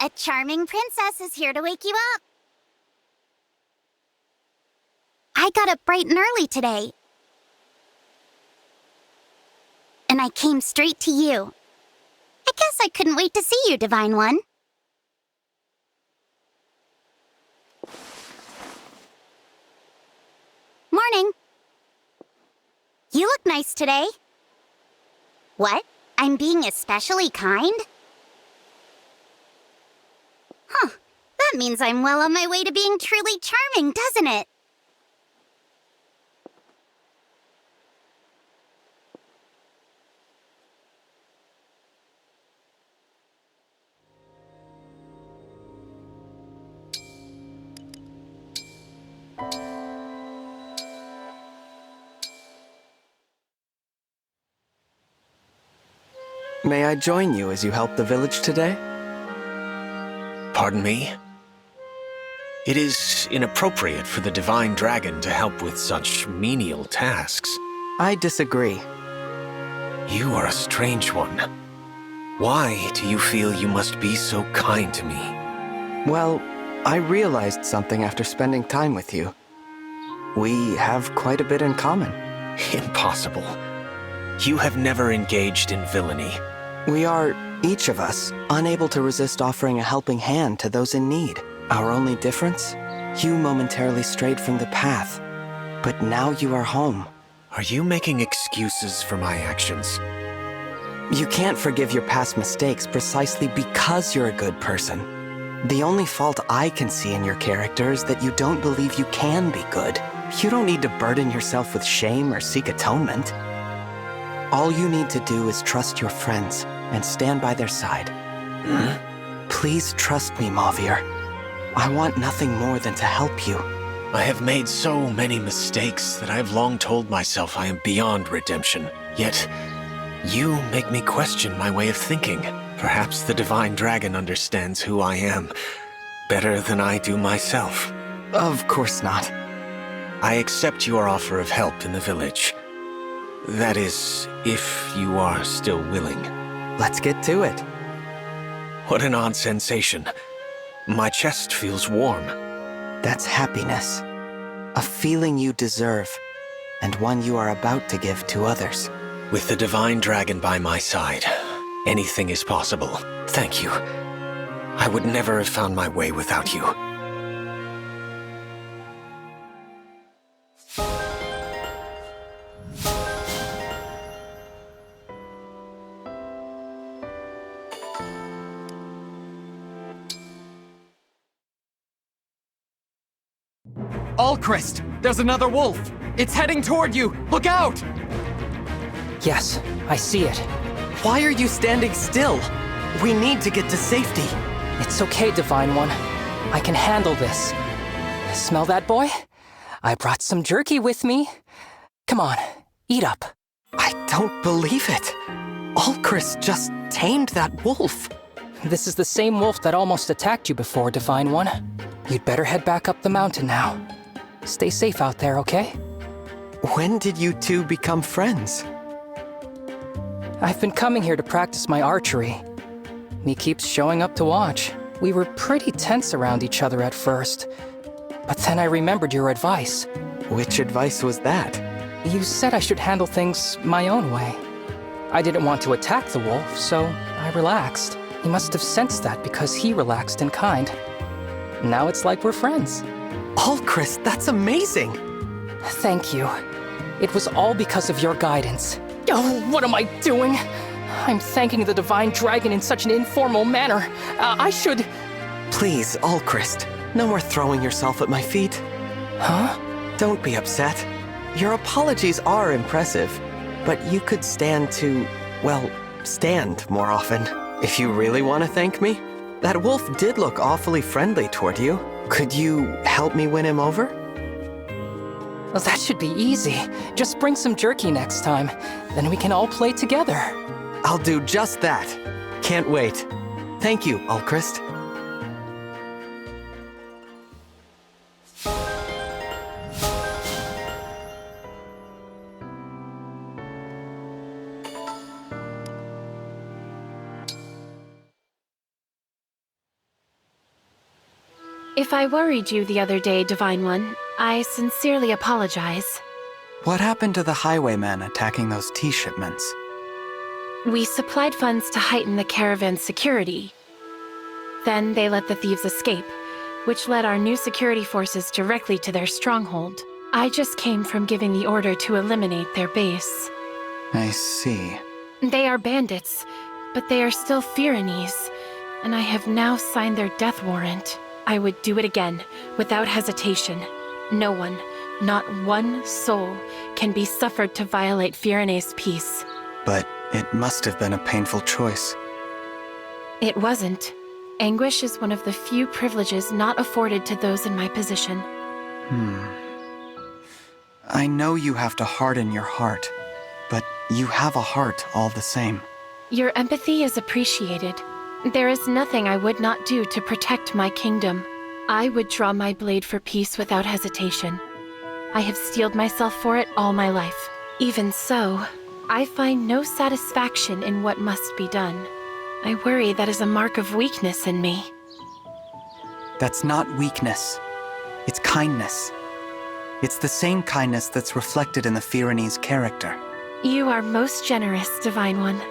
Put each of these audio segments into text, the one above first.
A charming princess is here to wake you up. I got up bright and early today. And I came straight to you. I guess I couldn't wait to see you, Divine One. Morning. You look nice today. What? I'm being especially kind? Huh. That means I'm well on my way to being truly charming, doesn't it? May I join you as you help the village today? Pardon me? It is inappropriate for the Divine Dragon to help with such menial tasks. I disagree. You are a strange one. Why do you feel you must be so kind to me? Well, I realized something after spending time with you. We have quite a bit in common. Impossible. You have never engaged in villainy. We are, each of us, unable to resist offering a helping hand to those in need. Our only difference? You momentarily strayed from the path, but now you are home. Are you making excuses for my actions? You can't forgive your past mistakes precisely because you're a good person. The only fault I can see in your character is that you don't believe you can be good. You don't need to burden yourself with shame or seek atonement. All you need to do is trust your friends and stand by their side. Please trust me, Mauvier. I want nothing more than to help you. I have made so many mistakes that I have long told myself I am beyond redemption. Yet, you make me question my way of thinking. Perhaps the Divine Dragon understands who I am better than I do myself. Of course not. I accept your offer of help in the village. That is, if you are still willing. Let's get to it. What an odd sensation. My chest feels warm. That's happiness. A feeling you deserve, and one you are about to give to others. With the Divine Dragon by my side, anything is possible. Thank you. I would never have found my way without you. Alcryst! There's another wolf! It's heading toward you! Look out! Yes, I see it. Why are you standing still? We need to get to safety. It's okay, Divine One. I can handle this. Smell that, boy? I brought some jerky with me. Come on, eat up. I don't believe it. Alcryst just tamed that wolf. This is the same wolf that almost attacked you before, Divine One. You'd better head back up the mountain now. Stay safe out there, okay? When did you two become friends? I've been coming here to practice my archery. He keeps showing up to watch. We were pretty tense around each other at first, but then I remembered your advice. Which advice was that? You said I should handle things my own way. I didn't want to attack the wolf, so I relaxed. He must have sensed that because he relaxed and kind. Now it's like we're friends. Alcryst, that's amazing! Thank you. It was all because of your guidance. Oh, what am I doing? I'm thanking the Divine Dragon in such an informal manner. I should... Please, Alcryst, no more throwing yourself at my feet. Huh? Don't be upset. Your apologies are impressive, but you could stand to, well, stand more often. If you really want to thank me, that wolf did look awfully friendly toward you. Could you help me win him over? Well, that should be easy. Just bring some jerky next time. Then we can all play together. I'll do just that. Can't wait. Thank you, Alcryst. If I worried you the other day, Divine One, I sincerely apologize. What happened to the highwaymen attacking those tea shipments? We supplied funds to heighten the caravan's security. Then they let the thieves escape, which led our new security forces directly to their stronghold. I just came from giving the order to eliminate their base. I see. They are bandits, but they are still Fyranese, and I have now signed their death warrant. I would do it again, without hesitation. No one, not one soul, can be suffered to violate Fyrane's peace. But it must have been a painful choice. It wasn't. Anguish is one of the few privileges not afforded to those in my position. I know you have to harden your heart, but you have a heart all the same. Your empathy is appreciated. There is nothing I would not do to protect my kingdom. I would draw my blade for peace without hesitation. I have steeled myself for it all my life. Even so, I find no satisfaction in what must be done. I worry that is a mark of weakness in me. That's not weakness. It's kindness. It's the same kindness that's reflected in the Fyranese character. You are most generous, Divine One.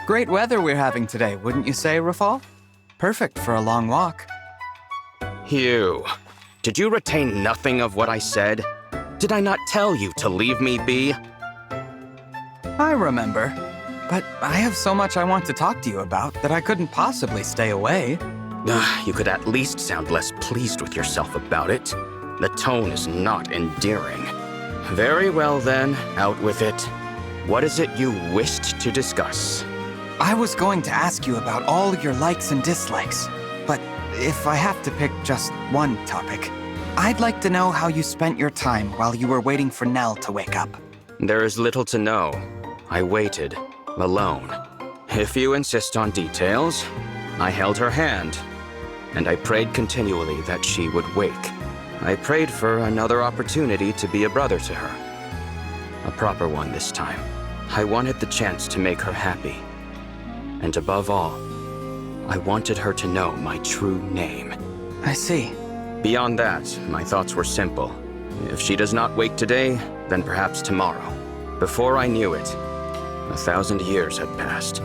Great weather we're having today, wouldn't you say, Rafal? Perfect for a long walk. Hugh, did you retain nothing of what I said? Did I not tell you to leave me be? I remember, but I have so much I want to talk to you about that I couldn't possibly stay away. You could at least sound less pleased with yourself about it. The tone is not endearing. Very well then, out with it. What is it you wished to discuss? I was going to ask you about all your likes and dislikes, but if I have to pick just one topic, I'd like to know how you spent your time while you were waiting for Nell to wake up. There is little to know. I waited, alone. If you insist on details, I held her hand, and I prayed continually that she would wake. I prayed for another opportunity to be a brother to her. A proper one this time. I wanted the chance to make her happy. And above all, I wanted her to know my true name. I see. Beyond that, my thoughts were simple. If she does not wake today, then perhaps tomorrow. Before I knew it, 1,000 years had passed.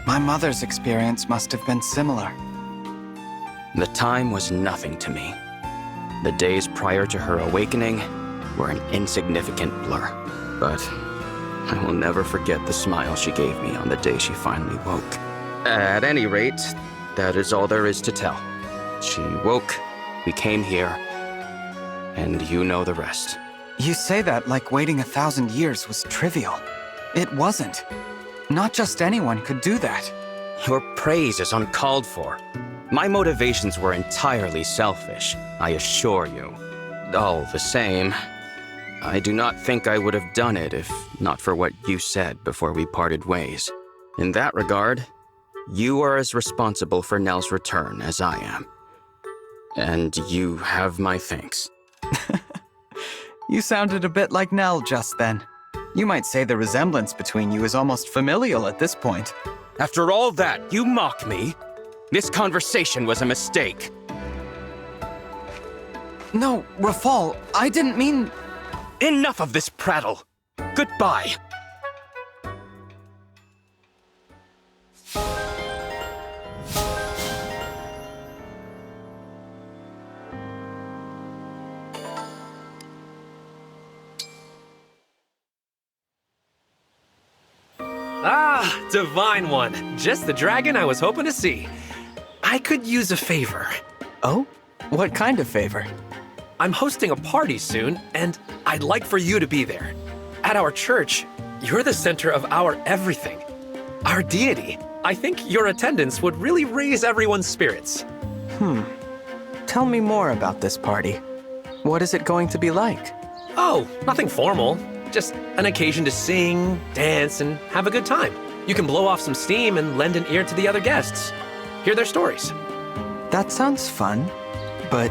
My mother's experience must have been similar. The time was nothing to me. The days prior to her awakening were an insignificant blur. But I will never forget the smile she gave me on the day she finally woke. At any rate, that is all there is to tell. She woke, we came here, and you know the rest. You say that like waiting 1,000 years was trivial. It wasn't. Not just anyone could do that. Your praise is uncalled for. My motivations were entirely selfish, I assure you. All the same, I do not think I would have done it if not for what you said before we parted ways. In that regard, you are as responsible for Nell's return as I am. And you have my thanks. You sounded a bit like Nell just then. You might say the resemblance between you is almost familial at this point. After all that, you mock me? This conversation was a mistake. No, Rafal, I didn't mean... Enough of this prattle. Goodbye. Ah, Divine One. Just the dragon I was hoping to see. I could use a favor. Oh? What kind of favor? I'm hosting a party soon, and I'd like for you to be there. At our church, you're the center of our everything. Our deity. I think your attendance would really raise everyone's spirits. Tell me more about this party. What is it going to be like? Oh, nothing formal. Just an occasion to sing, dance, and have a good time. You can blow off some steam and lend an ear to the other guests. Hear their stories. That sounds fun, but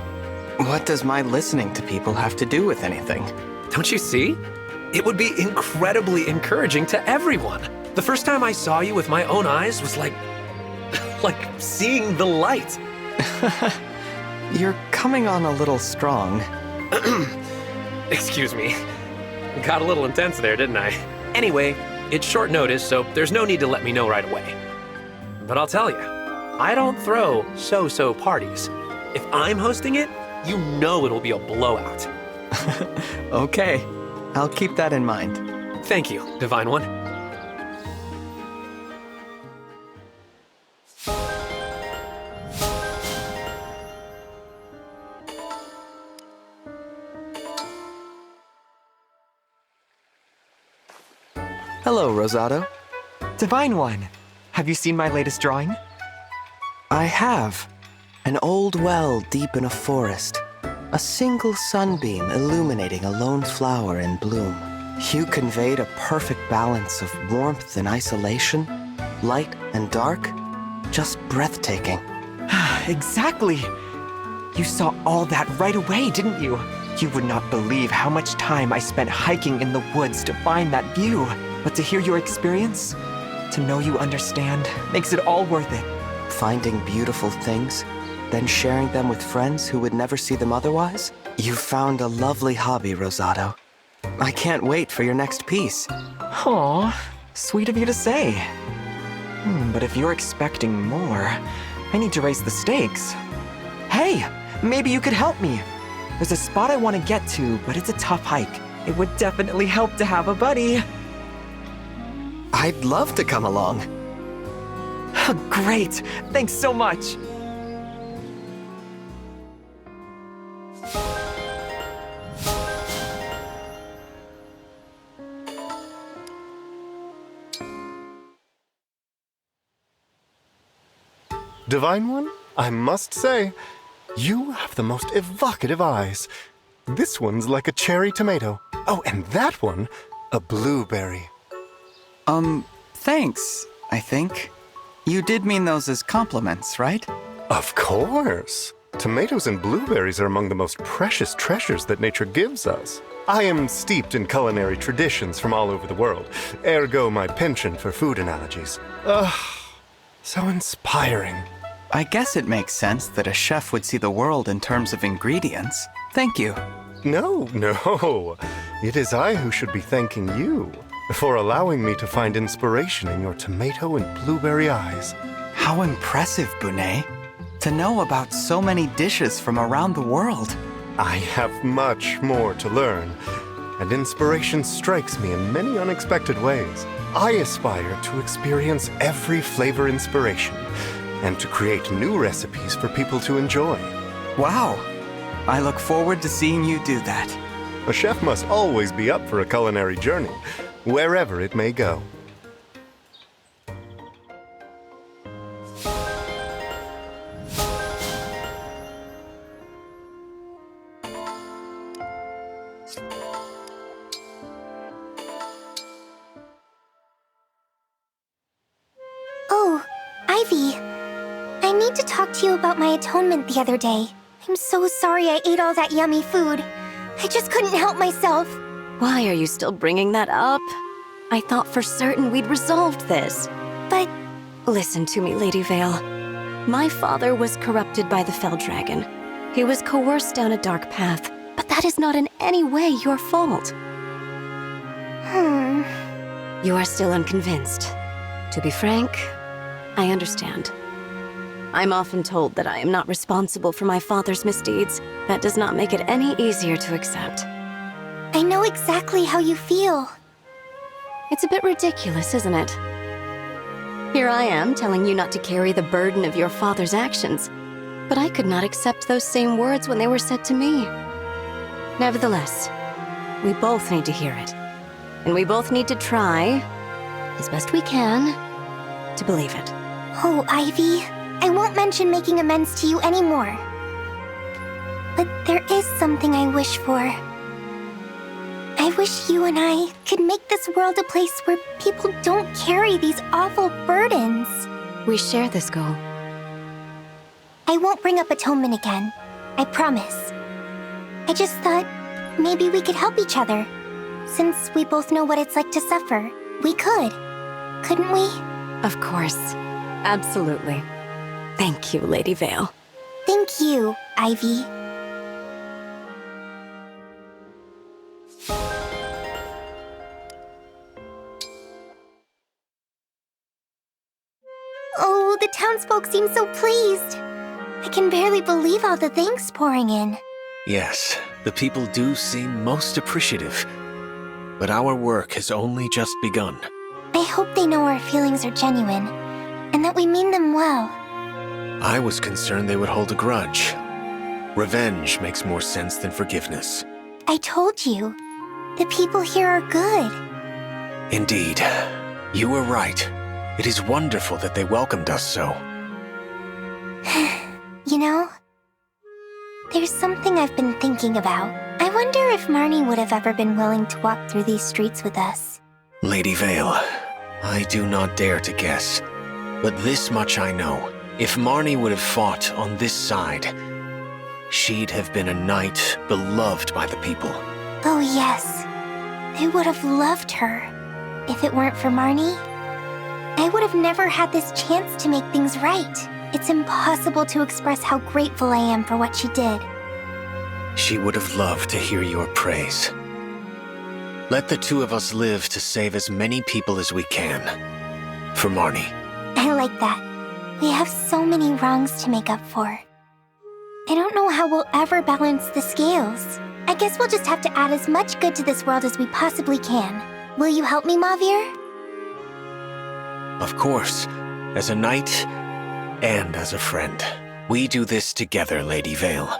what does my listening to people have to do with anything? Don't you see? It would be incredibly encouraging to everyone. The first time I saw you with my own eyes was like seeing the light. You're coming on a little strong. Excuse me. Got a little intense there, didn't I? Anyway, it's short notice, so there's no need to let me know right away. But I'll tell you, I don't throw so-so parties. If I'm hosting it, you know it'll be a blowout. Okay, I'll keep that in mind. Thank you, Divine One. Hello, Rosado. Divine One, have you seen my latest drawing? I have. An old well deep in a forest. A single sunbeam illuminating a lone flower in bloom. You conveyed a perfect balance of warmth and isolation, light and dark. Just breathtaking. Exactly. You saw all that right away, didn't you? You would not believe how much time I spent hiking in the woods to find that view. But to hear your experience, to know you understand, makes it all worth it. Finding beautiful things, then sharing them with friends who would never see them otherwise? You've found a lovely hobby, Rosado. I can't wait for your next piece. Aw, sweet of you to say. But if you're expecting more, I need to raise the stakes. Hey, maybe you could help me. There's a spot I want to get to, but it's a tough hike. It would definitely help to have a buddy. I'd love to come along. Great, thanks so much. Divine One, I must say, you have the most evocative eyes. This one's like a cherry tomato. Oh, and that one, a blueberry. Thanks, I think. You did mean those as compliments, right? Of course. Tomatoes and blueberries are among the most precious treasures that nature gives us. I am steeped in culinary traditions from all over the world, ergo my penchant for food analogies. So inspiring. I guess it makes sense that a chef would see the world in terms of ingredients. Thank you. No. It is I who should be thanking you for allowing me to find inspiration in your tomato and blueberry eyes. How impressive, Bunet. To know about so many dishes from around the world. I have much more to learn, and inspiration strikes me in many unexpected ways. I aspire to experience every flavor inspiration, and to create new recipes for people to enjoy. Wow. I look forward to seeing you do that. A chef must always be up for a culinary journey, wherever it may go. Oh, Ivy. I need to talk to you about my atonement the other day. I'm so sorry I ate all that yummy food. I just couldn't help myself. Why are you still bringing that up? I thought for certain we'd resolved this. But... Listen to me, Lady Veyle. My father was corrupted by the Fell Dragon. He was coerced down a dark path, but that is not in any way your fault. You are still unconvinced. To be frank, I understand. I'm often told that I am not responsible for my father's misdeeds. That does not make it any easier to accept. I know exactly how you feel. It's a bit ridiculous, isn't it? Here I am telling you not to carry the burden of your father's actions, but I could not accept those same words when they were said to me. Nevertheless, we both need to hear it, and we both need to try, as best we can, to believe it. Oh, Ivy, I won't mention making amends to you anymore. But there is something I wish for. I wish you and I could make this world a place where people don't carry these awful burdens. We share this goal. I won't bring up atonement again. I promise. I just thought maybe we could help each other. Since we both know what it's like to suffer, we could. Couldn't we? Of course. Absolutely. Thank you, Lady Veyle. Thank you, Ivy. Oh, the townsfolk seem so pleased. I can barely believe all the thanks pouring in. Yes, the people do seem most appreciative. But our work has only just begun. I hope they know our feelings are genuine, and that we mean them well. I was concerned they would hold a grudge. Revenge makes more sense than forgiveness. I told you, the people here are good. Indeed, you were right. It is wonderful that they welcomed us so. You know, there's something I've been thinking about. I wonder if Marnie would have ever been willing to walk through these streets with us. Lady Veyle, I do not dare to guess. But this much I know. If Marnie would have fought on this side, she'd have been a knight beloved by the people. Oh yes, they would have loved her. If it weren't for Marnie, I would have never had this chance to make things right. It's impossible to express how grateful I am for what she did. She would have loved to hear your praise. Let the two of us live to save as many people as we can. For Marnie. I like that. We have so many wrongs to make up for. I don't know how we'll ever balance the scales. I guess we'll just have to add as much good to this world as we possibly can. Will you help me, Mauvier? Of course. As a knight and as a friend. We do this together, Lady Veyle.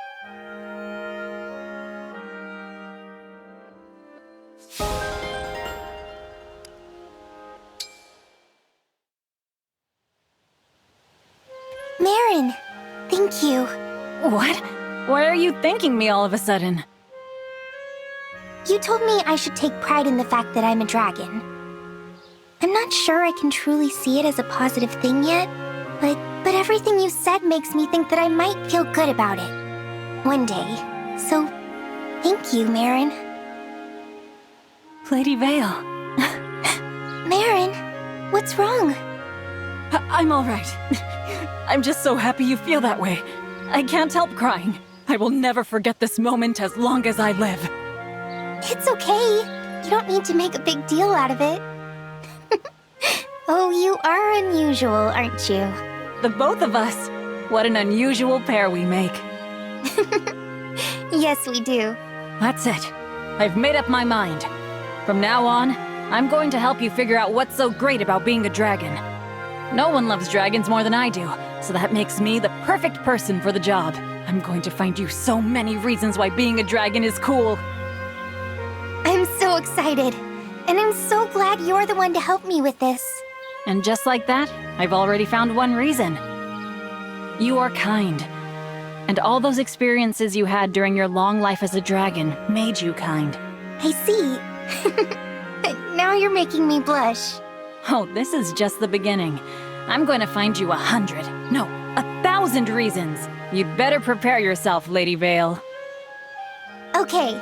Merrin, thank you. What? Why are you thanking me all of a sudden? You told me I should take pride in the fact that I'm a dragon. I'm not sure I can truly see it as a positive thing yet, but everything you said makes me think that I might feel good about it. One day. So, thank you, Merrin. Lady Veyle. Merrin, what's wrong? I'm all right. I'm just so happy you feel that way. I can't help crying. I will never forget this moment as long as I live. It's okay. You don't need to make a big deal out of it. Oh, you are unusual, aren't you? The both of us. What an unusual pair we make. Yes, we do. That's it. I've made up my mind. From now on, I'm going to help you figure out what's so great about being a dragon. No one loves dragons more than I do, so that makes me the perfect person for the job. I'm going to find you so many reasons why being a dragon is cool. I'm so excited, and I'm so glad you're the one to help me with this. And just like that, I've already found one reason. You are kind. And all those experiences you had during your long life as a dragon made you kind. I see. Now you're making me blush. Oh, this is just the beginning. I'm going to find you 100, no, 1,000 reasons. You'd better prepare yourself, Lady Veyle. Okay,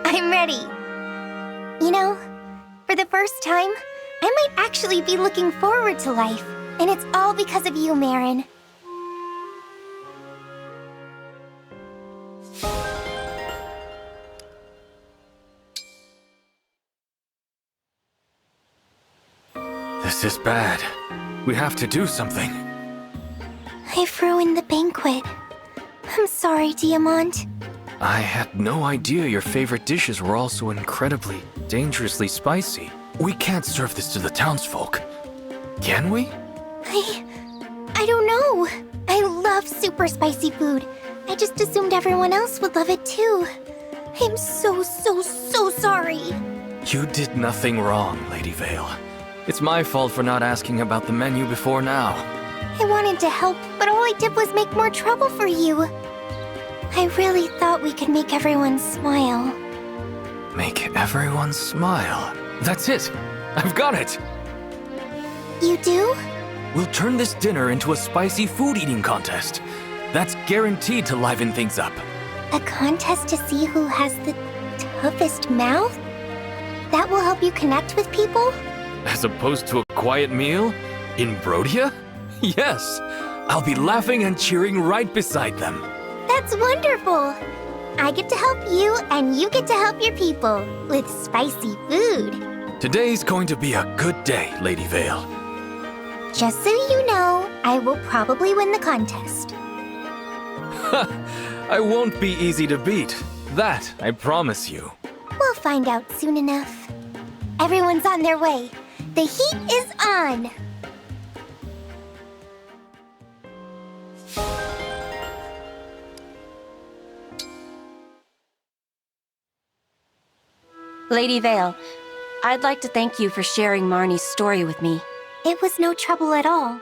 I'm ready. You know, for the first time, I might actually be looking forward to life. And it's all because of you, Merrin. This is bad. We have to do something. I've ruined the banquet. I'm sorry, Diamant. I had no idea your favorite dishes were all so incredibly, dangerously spicy. We can't serve this to the townsfolk. Can we? I don't know. I love super spicy food. I just assumed everyone else would love it too. I'm so sorry. You did nothing wrong, Lady Veyle. It's my fault for not asking about the menu before now. I wanted to help, but all I did was make more trouble for you. I really thought we could make everyone smile. Make everyone smile. That's it. I've got it. You do? We'll turn this dinner into a spicy food eating contest. That's guaranteed to liven things up. A contest to see who has the toughest mouth? That will help you connect with people? As opposed to a quiet meal? In Brodia? Yes, I'll be laughing and cheering right beside them. That's wonderful! I get to help you, and you get to help your people with spicy food. Today's going to be a good day, Lady Veyle. Just so you know, I will probably win the contest. I won't be easy to beat. That, I promise you. We'll find out soon enough. Everyone's on their way. The heat is on! Lady Veyle, I'd like to thank you for sharing Marnie's story with me. It was no trouble at all.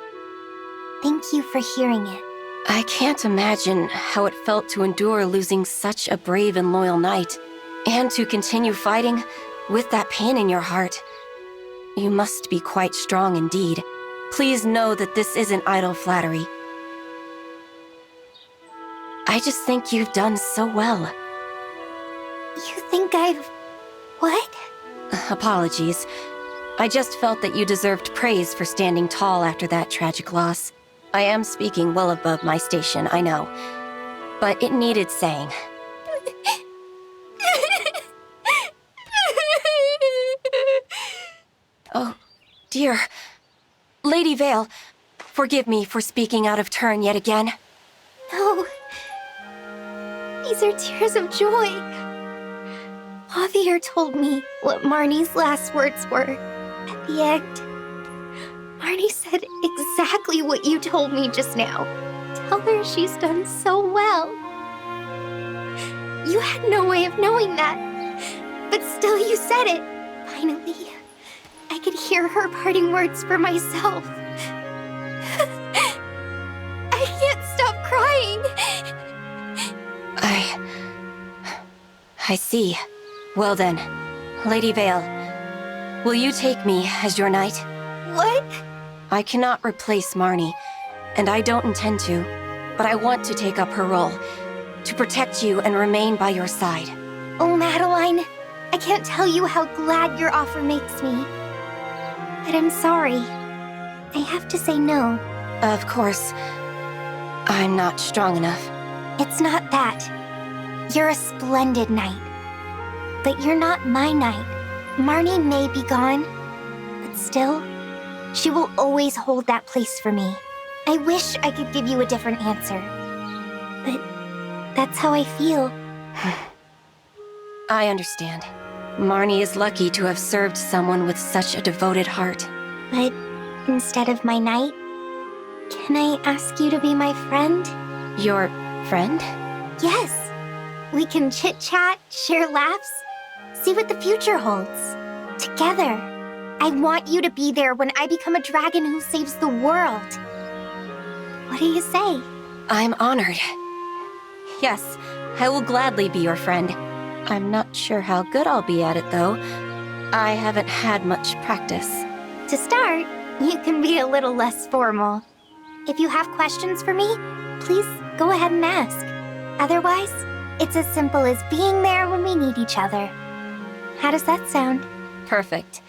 Thank you for hearing it. I can't imagine how it felt to endure losing such a brave and loyal knight, and to continue fighting with that pain in your heart. You must be quite strong indeed. Please know that this isn't idle flattery. I just think you've done so well. You think I've... what? Apologies. I just felt that you deserved praise for standing tall after that tragic loss. I am speaking well above my station, I know. But it needed saying. Oh, dear. Lady Veyle, forgive me for speaking out of turn yet again. No. These are tears of joy. Mauvier told me what Marnie's last words were at the end. Marnie said exactly what you told me just now. Tell her she's done so well. You had no way of knowing that, but still you said it. Finally, I could hear her parting words for myself. I can't stop crying. I see. Well then, Lady Veyle, will you take me as your knight? What? I cannot replace Marnie, and I don't intend to, but I want to take up her role, to protect you and remain by your side. Oh, Madeline, I can't tell you how glad your offer makes me. But I'm sorry. I have to say no. Of course. I'm not strong enough. It's not that. You're a splendid knight. But you're not my knight. Marnie may be gone, but still, she will always hold that place for me. I wish I could give you a different answer. But that's how I feel. I understand. Marnie is lucky to have served someone with such a devoted heart. But instead of my knight, can I ask you to be my friend? Your friend? Yes. We can chit-chat, share laughs, see what the future holds. Together. I want you to be there when I become a dragon who saves the world. What do you say? I'm honored. Yes, I will gladly be your friend. I'm not sure how good I'll be at it, though. I haven't had much practice. To start, you can be a little less formal. If you have questions for me, please go ahead and ask. Otherwise, it's as simple as being there when we need each other. How does that sound? Perfect.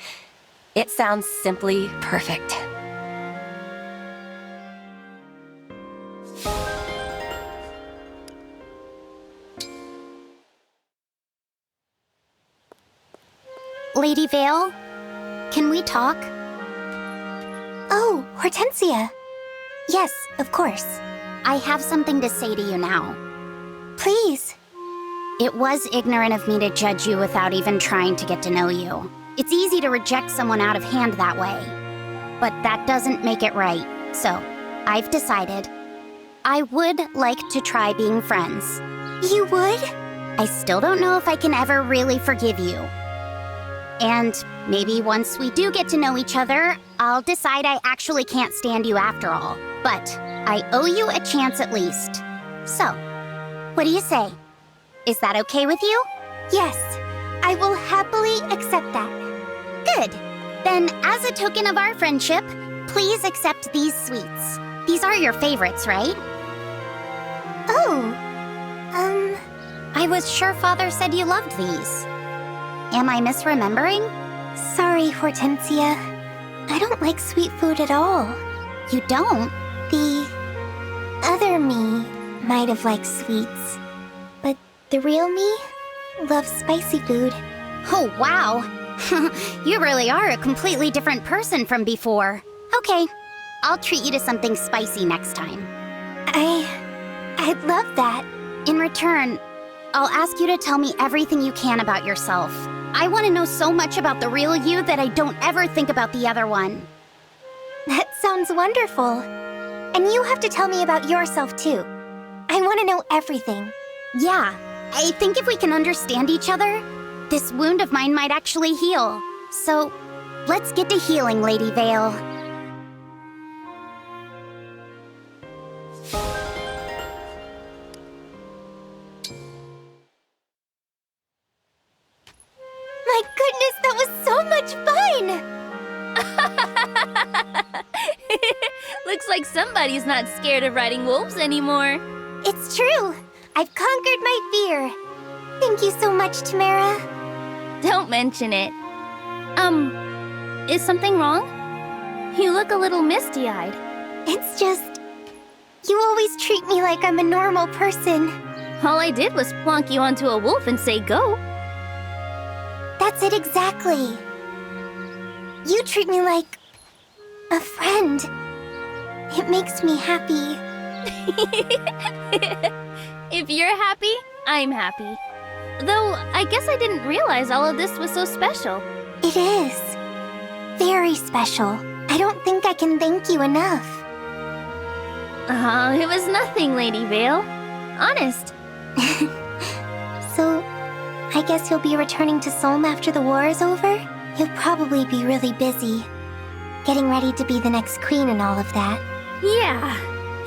It sounds simply perfect. Lady Veyle, can we talk? Oh, Hortensia. Yes, of course. I have something to say to you now. Please. It was ignorant of me to judge you without even trying to get to know you. It's easy to reject someone out of hand that way. But that doesn't make it right. So, I've decided I would like to try being friends. You would? I still don't know if I can ever really forgive you. And maybe once we do get to know each other, I'll decide I actually can't stand you after all. But I owe you a chance at least. So, what do you say? Is that okay with you? Yes, I will happily accept that. Good. Then, as a token of our friendship, please accept these sweets. These are your favorites, right? I was sure Father said you loved these. Am I misremembering? Sorry, Hortensia. I don't like sweet food at all. You don't? The other me might have liked sweets, but the real me loves spicy food. Oh, wow. You really are a completely different person from before. Okay, I'll treat you to something spicy next time. I'd love that. In return, I'll ask you to tell me everything you can about yourself. I want to know so much about the real you that I don't ever think about the other one. That sounds wonderful. And you have to tell me about yourself, too. I want to know everything. Yeah, I think if we can understand each other, this wound of mine might actually heal. So, let's get to healing, Lady Veyle. My goodness, that was so much fun! Looks like somebody's not scared of riding wolves anymore. It's true. I've conquered my fear. Thank you so much, Timerra. Don't mention it. Is something wrong? You look a little misty-eyed. It's just... you always treat me like I'm a normal person. All I did was plonk you onto a wolf and say go. That's it exactly. You treat me like... a friend. It makes me happy. If you're happy, I'm happy. Though, I guess I didn't realize all of this was so special. It is. Very special. I don't think I can thank you enough. It was nothing, Lady Veyle. Honest. So, I guess you'll be returning to Solm after the war is over? You'll probably be really busy. Getting ready to be the next queen and all of that. Yeah.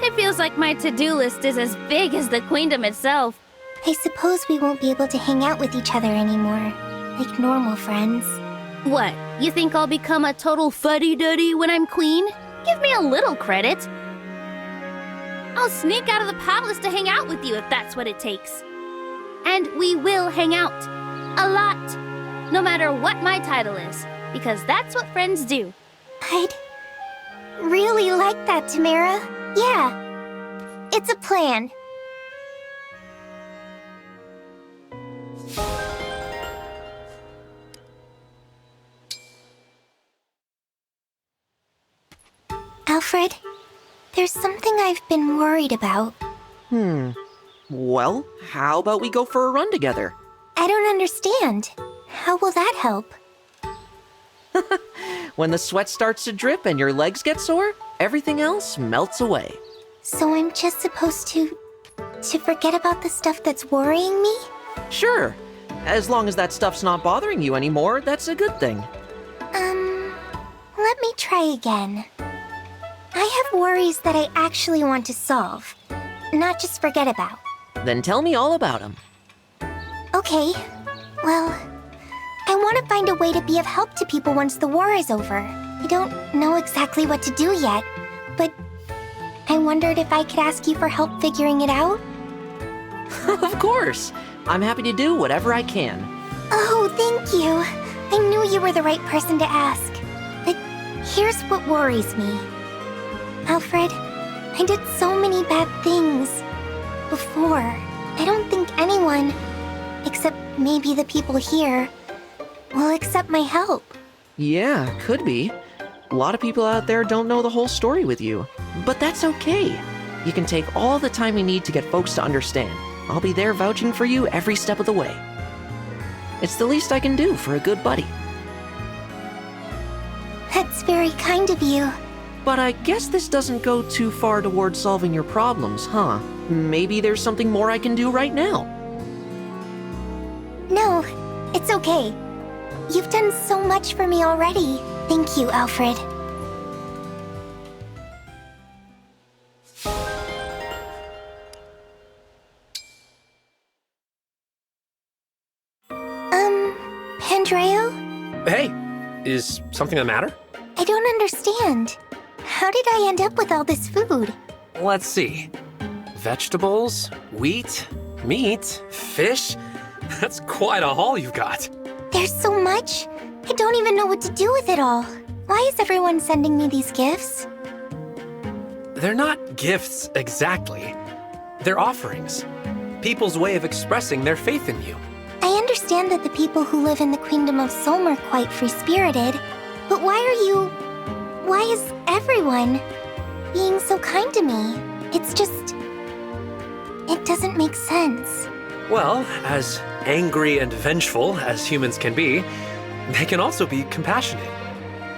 It feels like my to-do list is as big as the queendom itself. I suppose we won't be able to hang out with each other anymore, like normal friends. What, you think I'll become a total fuddy-duddy when I'm queen? Give me a little credit. I'll sneak out of the palace to hang out with you if that's what it takes. And we will hang out. A lot. No matter what my title is, because that's what friends do. I'd really like that, Timerra. Yeah, it's a plan. Alfred, there's something I've been worried about. Well, how about we go for a run together? I don't understand. How will that help? When the sweat starts to drip and your legs get sore, everything else melts away. So I'm just supposed to forget about the stuff that's worrying me? Sure. As long as that stuff's not bothering you anymore, that's a good thing. Let me try again. I have worries that I actually want to solve, not just forget about. Then tell me all about them. Okay. Well, I want to find a way to be of help to people once the war is over. I don't know exactly what to do yet, but I wondered if I could ask you for help figuring it out? Of course! I'm happy to do whatever I can. Oh, thank you. I knew you were the right person to ask. But here's what worries me. Alfred, I did so many bad things before. I don't think anyone, except maybe the people here, will accept my help. Yeah, could be. A lot of people out there don't know the whole story with you. But that's okay. You can take all the time you need to get folks to understand. I'll be there vouching for you every step of the way. It's the least I can do for a good buddy. That's very kind of you. But I guess this doesn't go too far towards solving your problems, huh? Maybe there's something more I can do right now. No, it's okay. You've done so much for me already. Thank you, Alfred. Pandréo? Hey, is something the matter? I don't understand. How did I end up with all this food? Let's see. Vegetables, wheat, Meat? Fish? That's quite a haul you've got. There's so much. I don't even know what to do with it all. Why is everyone sending me these gifts? They're not gifts exactly. They're offerings. People's way of expressing their faith in you. I understand that the people who live in the Queendom of Solm are quite free-spirited, but why is everyone being so kind to me? It's just... it doesn't make sense. Well, as angry and vengeful as humans can be, they can also be compassionate,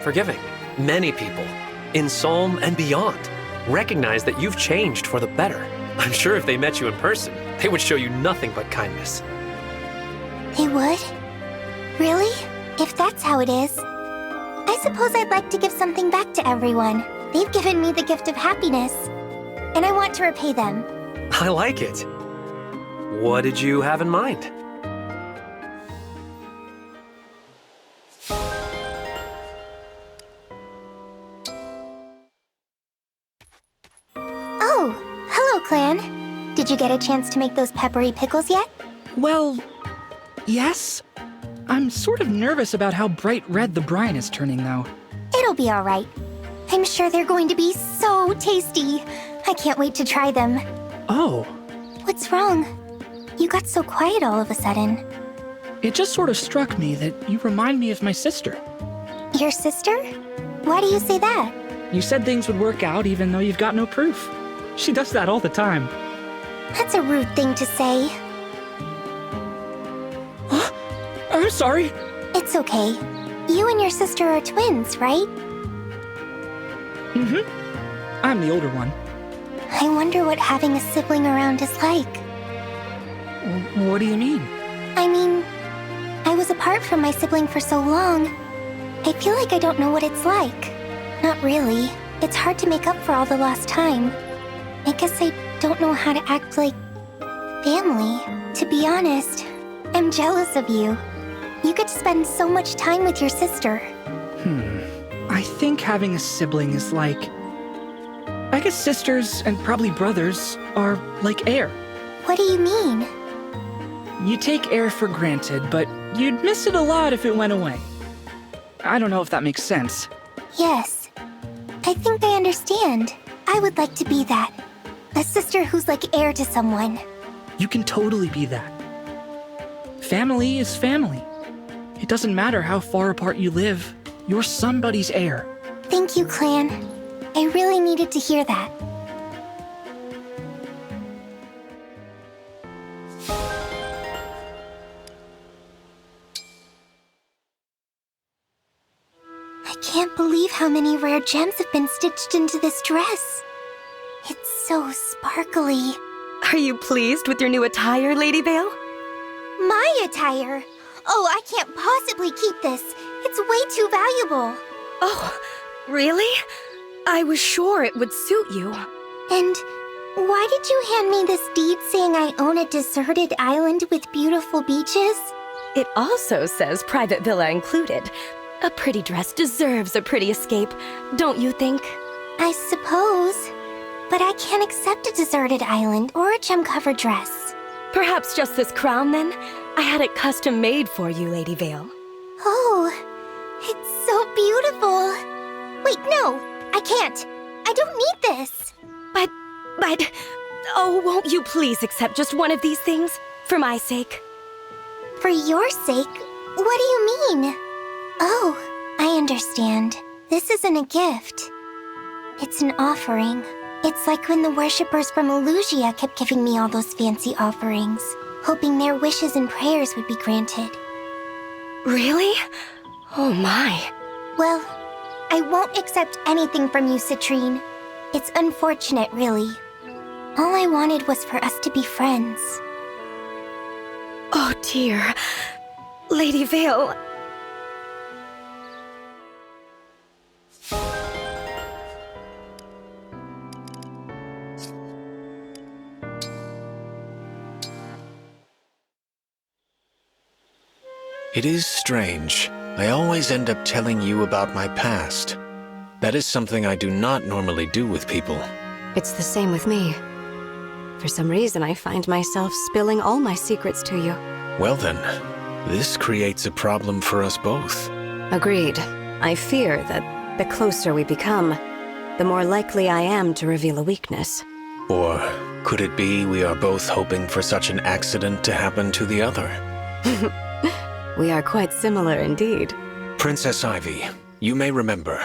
forgiving. Many people, in Solm and beyond, recognize that you've changed for the better. I'm sure if they met you in person, they would show you nothing but kindness. They would? Really? If that's how it is, I suppose I'd like to give something back to everyone. They've given me the gift of happiness, and I want to repay them. I like it. What did you have in mind? Oh, hello, Clanne. Did you get a chance to make those peppery pickles yet? Well, yes. I'm sort of nervous about how bright red the brine is turning, though. It'll be all right. I'm sure they're going to be so tasty. I can't wait to try them. Oh. What's wrong? You got so quiet all of a sudden. It just sort of struck me that you remind me of my sister. Your sister? Why do you say that? You said things would work out even though you've got no proof. She does that all the time. That's a rude thing to say. I'm sorry. It's okay. You and your sister are twins, right? Mm-hmm. I'm the older one. I wonder what having a sibling around is like. What do you mean? I mean, I was apart from my sibling for so long. I feel like I don't know what it's like. Not really. It's hard to make up for all the lost time. I guess I don't know how to act like family. To be honest, I'm jealous of you. You get to spend so much time with your sister. I think having a sibling is like... I guess sisters and probably brothers are like air. What do you mean? You take air for granted, but you'd miss it a lot if it went away. I don't know if that makes sense. Yes. I think I understand. I would like to be that. A sister who's like air to someone. You can totally be that. Family is family. It doesn't matter how far apart you live. You're somebody's heir. Thank you, Clanne. I really needed to hear that. I can't believe how many rare gems have been stitched into this dress. It's so sparkly. Are you pleased with your new attire, Lady Veyle? My attire? Oh, I can't possibly keep this. It's way too valuable. Oh, really? I was sure it would suit you. And why did you hand me this deed saying I own a deserted island with beautiful beaches? It also says private villa included. A pretty dress deserves a pretty escape, don't you think? I suppose. But I can't accept a deserted island or a gem-covered dress. Perhaps just this crown, then? I had it custom made for you, Lady Veyle. Oh, it's so beautiful. Wait, no, I can't. I don't need this. But, oh, won't you please accept just one of these things? For my sake. For your sake? What do you mean? Oh, I understand. This isn't a gift. It's an offering. It's like when the worshippers from Elusia kept giving me all those fancy offerings, hoping their wishes and prayers would be granted. Really? Oh my. Well, I won't accept anything from you, Citrinne. It's unfortunate, really. All I wanted was for us to be friends. Oh dear. Lady Veyle... It is strange. I always end up telling you about my past. That is something I do not normally do with people. It's the same with me. For some reason, I find myself spilling all my secrets to you. Well then, this creates a problem for us both. Agreed. I fear that the closer we become, the more likely I am to reveal a weakness. Or could it be we are both hoping for such an accident to happen to the other? We are quite similar indeed. Princess Ivy, you may remember.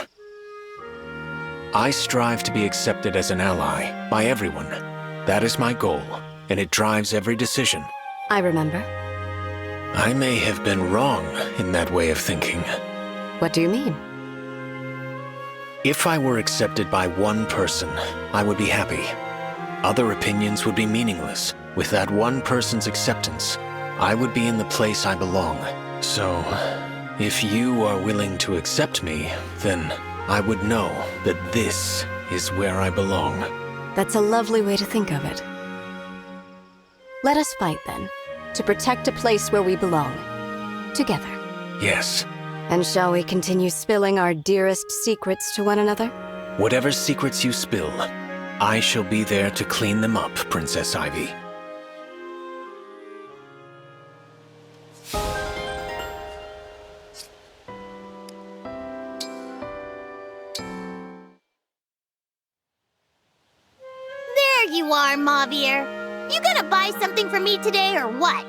I strive to be accepted as an ally by everyone. That is my goal, and it drives every decision. I remember. I may have been wrong in that way of thinking. What do you mean? If I were accepted by one person, I would be happy. Other opinions would be meaningless. With that one person's acceptance, I would be in the place I belong. So, if you are willing to accept me, then I would know that this is where I belong. That's a lovely way to think of it. Let us fight then, to protect a place where we belong. Together. Yes. And shall we continue spilling our dearest secrets to one another? Whatever secrets you spill, I shall be there to clean them up, Princess Ivy. There you are, Mauvier. You gonna buy something for me today or what?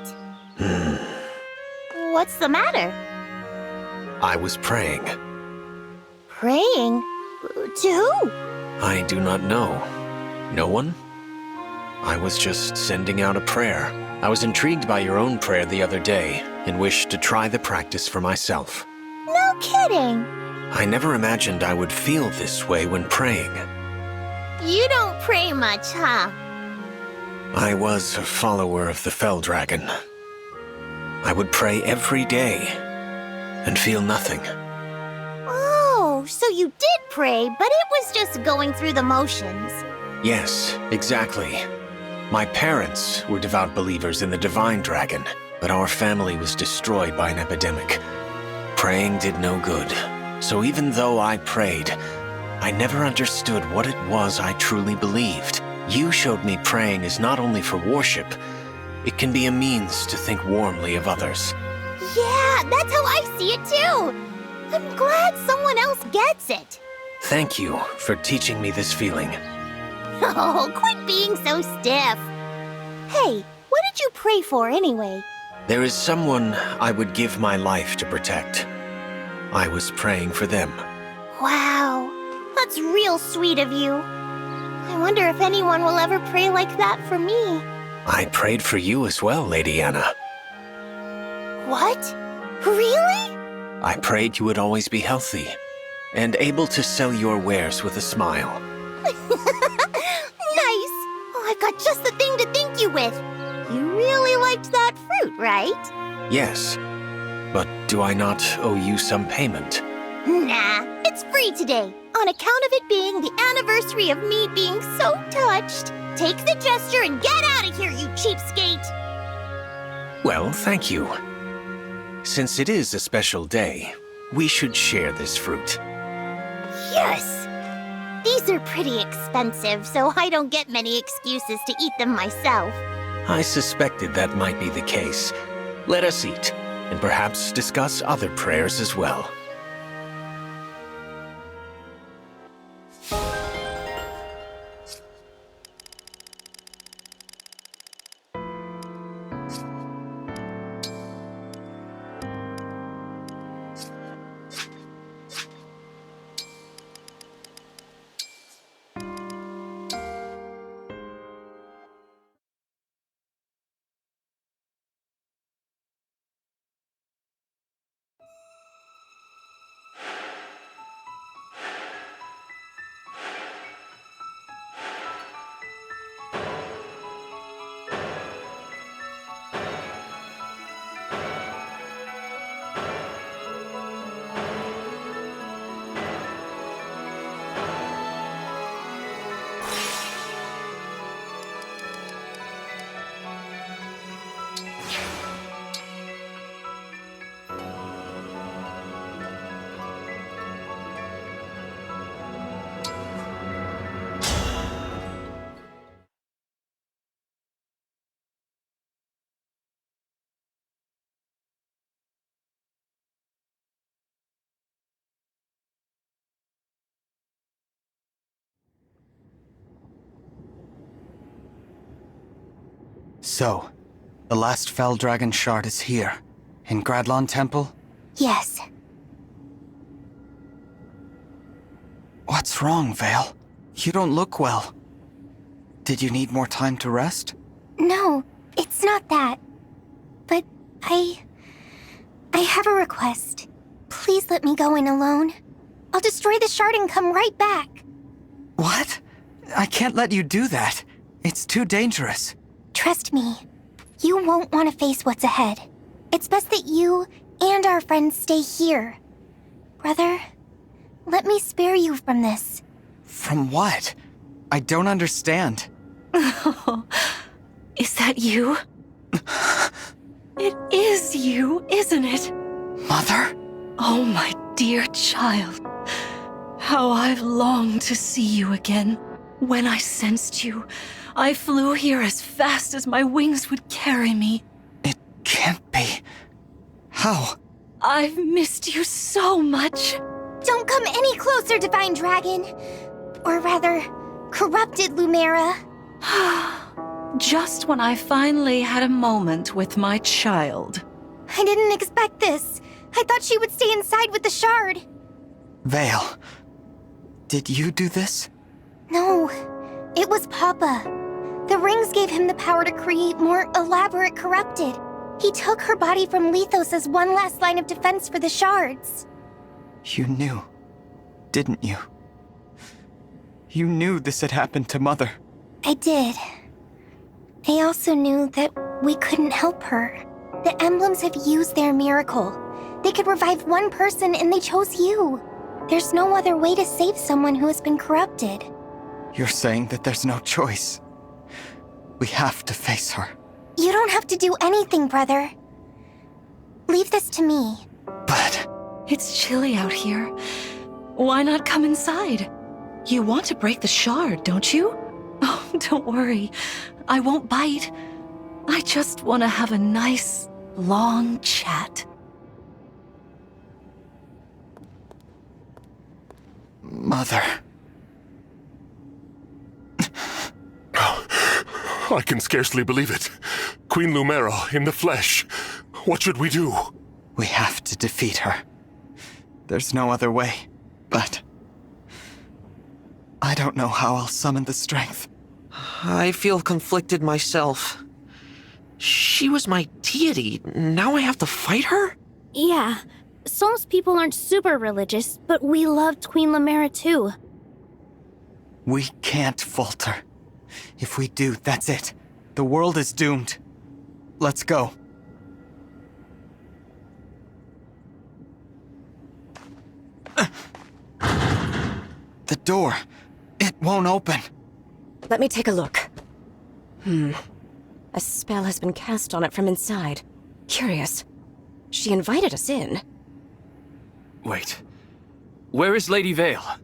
What's the matter? I was praying. Praying? To who? I do not know. No one? I was just sending out a prayer. I was intrigued by your own prayer the other day and wished to try the practice for myself. No kidding. I never imagined I would feel this way when praying. You don't pray much, huh? I was a follower of the Fell Dragon. I would pray every day and feel nothing. Oh, so you did pray, but it was just going through the motions. Yes, exactly. My parents were devout believers in the Divine Dragon, but our family was destroyed by an epidemic. Praying did no good, so even though I prayed, I never understood what it was I truly believed. You showed me praying is not only for worship, it can be a means to think warmly of others. Yeah, that's how I see it too. I'm glad someone else gets it. Thank you for teaching me this feeling. Oh, quit being so stiff. Hey, what did you pray for anyway? There is someone I would give my life to protect. I was praying for them. Wow, that's real sweet of you. I wonder if anyone will ever pray like that for me. I prayed for you as well, Lady Anna. What? Really? I prayed you would always be healthy and able to sell your wares with a smile. Nice! Oh, I've got just the thing to thank you with. You really liked that fruit, right? Yes, but do I not owe you some payment? Nah, it's free today, on account of it being the anniversary of me being so touched. Take the gesture and get out of here, you cheapskate! Well, thank you. Since it is a special day, we should share this fruit. Yes! These are pretty expensive, so I don't get many excuses to eat them myself. I suspected that might be the case. Let us eat, and perhaps discuss other prayers as well. So, the last fell dragon shard is here, in Gradlon Temple? Yes. What's wrong, Veyle? You don't look well. Did you need more time to rest? No, it's not that. But I have a request. Please let me go in alone. I'll destroy the shard and come right back. What? I can't let you do that. It's too dangerous. Trust me. You won't want to face what's ahead. It's best that you and our friends stay here. Brother, let me spare you from this. From what? I don't understand. Oh, is that you? It is you, isn't it? Mother? Oh, my dear child. How I've longed to see you again. When I sensed you, I flew here as fast as my wings would carry me. It can't be. How? I've missed you so much. Don't come any closer, Divine Dragon. Or rather, corrupted Luméra. Just when I finally had a moment with my child. I didn't expect this. I thought she would stay inside with the shard. Veyle, did you do this? No, it was Papa. The rings gave him the power to create more elaborate corrupted. He took her body from Lethos as one last line of defense for the shards. You knew, didn't you? You knew this had happened to Mother. I did. I also knew that we couldn't help her. The emblems have used their miracle. They could revive one person and they chose you. There's no other way to save someone who has been corrupted. You're saying that there's no choice. We have to face her. You don't have to do anything, brother. Leave this to me. But... It's chilly out here. Why not come inside? You want to break the shard, don't you? Oh, don't worry. I won't bite. I just want to have a nice, long chat. Mother... I can scarcely believe it. Queen Luméra in the flesh. What should we do? We have to defeat her. There's no other way, but... I don't know how I'll summon the strength. I feel conflicted myself. She was my deity. Now I have to fight her? Yeah. Sol's people aren't super religious, but we loved Queen Luméra too. We can't falter. If we do, that's it. The world is doomed. Let's go. The door. It won't open. Let me take a look. A spell has been cast on it from inside. Curious. She invited us in. Wait. Where is Lady Veyle?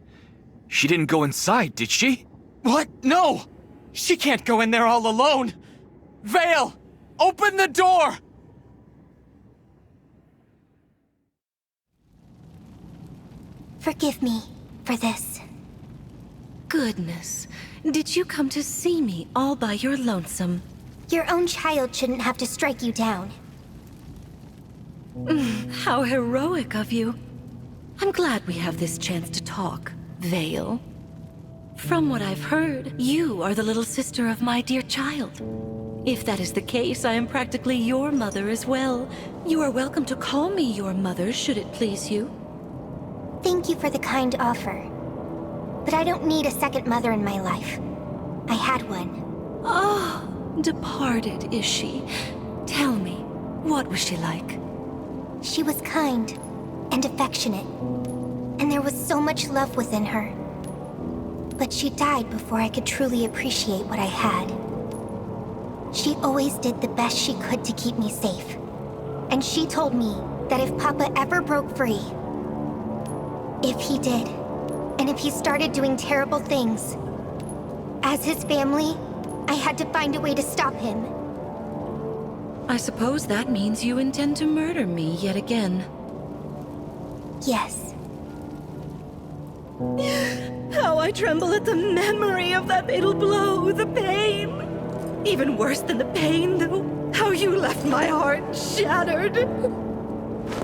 She didn't go inside, did she? What? No! She can't go in there all alone! Veyle! Open the door! Forgive me for this. Goodness. Did you come to see me all by your lonesome? Your own child shouldn't have to strike you down. How heroic of you. I'm glad we have this chance to talk, Veyle. From what I've heard, you are the little sister of my dear child. If that is the case, I am practically your mother as well. You are welcome to call me your mother, should it please you. Thank you for the kind offer. But I don't need a second mother in my life. I had one. Oh, departed is she? Tell me, what was she like? She was kind and affectionate, and there was so much love within her. But she died before I could truly appreciate what I had. She always did the best she could to keep me safe. And she told me that if Papa ever broke free, if he did, and if he started doing terrible things, as his family, I had to find a way to stop him. I suppose that means you intend to murder me yet again. Yes. How I tremble at the memory of that fatal blow, the pain. Even worse than the pain, though, how you left my heart shattered.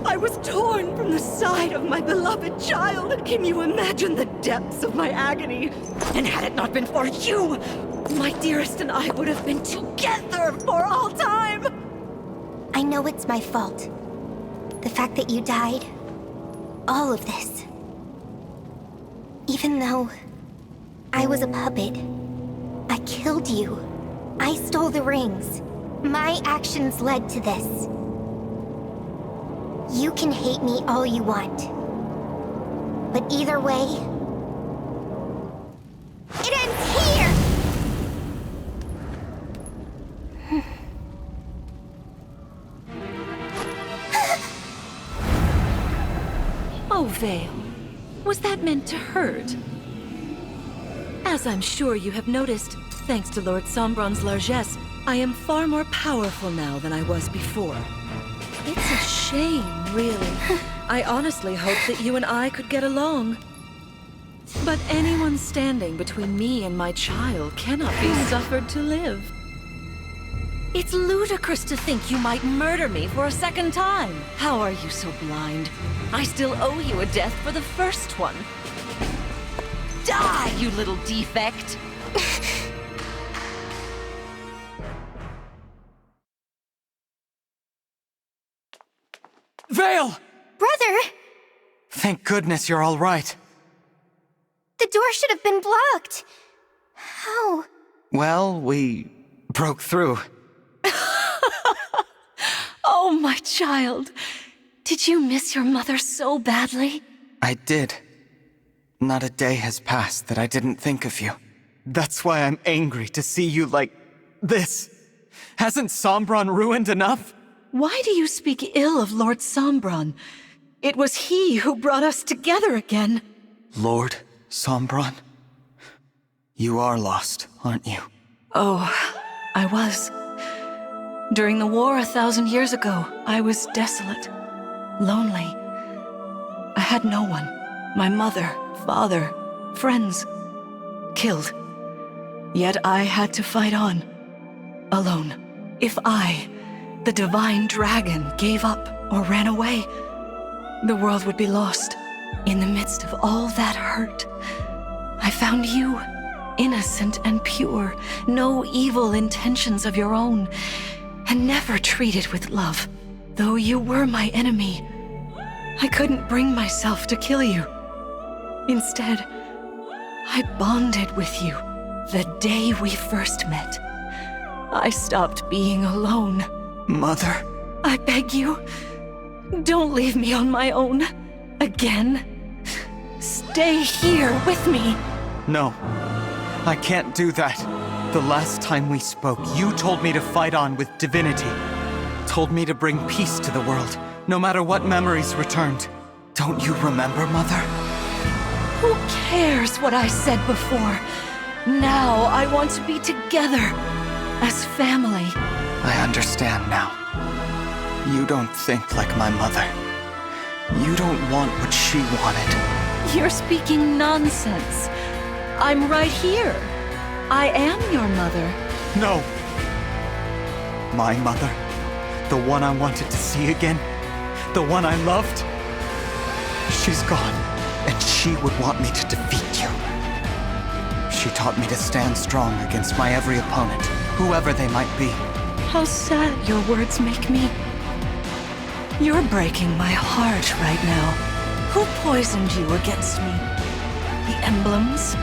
I was torn from the side of my beloved child. Can you imagine the depths of my agony? And had it not been for you, my dearest and I would have been together for all time. I know it's my fault. The fact that you died. All of this. Even though I was a puppet, I killed you. I stole the rings. My actions led to this. You can hate me all you want. But either way, it ends here! Oh, Veyle. Was that meant to hurt? As I'm sure you have noticed, thanks to Lord Sombron's largesse, I am far more powerful now than I was before. It's a shame, really. I honestly hoped that you and I could get along. But anyone standing between me and my child cannot be suffered to live. It's ludicrous to think you might murder me for a second time. How are you so blind? I still owe you a death for the first one. Die, you little defect! Veyle! Brother! Thank goodness you're all right. The door should have been blocked. How? Well, we broke through. Oh, my child. Did you miss your mother so badly? I did. Not a day has passed that I didn't think of you. That's why I'm angry to see you like this. Hasn't Sombron ruined enough? Why do you speak ill of Lord Sombron? It was he who brought us together again. Lord Sombron? You are lost, aren't you? Oh, I was. During the war 1,000 years ago, I was desolate, lonely. I had no one. My mother, father, friends, killed. Yet I had to fight on, alone. If I, the divine dragon, gave up or ran away, the world would be lost. In the midst of all that hurt, I found you, innocent and pure, no evil intentions of your own, and never treated with love. Though you were my enemy, I couldn't bring myself to kill you. Instead, I bonded with you. The day we first met, I stopped being alone. Mother? I beg you, don't leave me on my own. Again. Stay here with me. No, I can't do that. The last time we spoke, you told me to fight on with divinity. Told me to bring peace to the world, no matter what memories returned. Don't you remember, Mother? Who cares what I said before? Now I want to be together, as family. I understand now. You don't think like my mother. You don't want what she wanted. You're speaking nonsense. I'm right here. I am your mother. No. My mother? The one I wanted to see again? The one I loved? She's gone, and she would want me to defeat you. She taught me to stand strong against my every opponent, whoever they might be. How sad your words make me. You're breaking my heart right now. Who poisoned you against me? The emblems?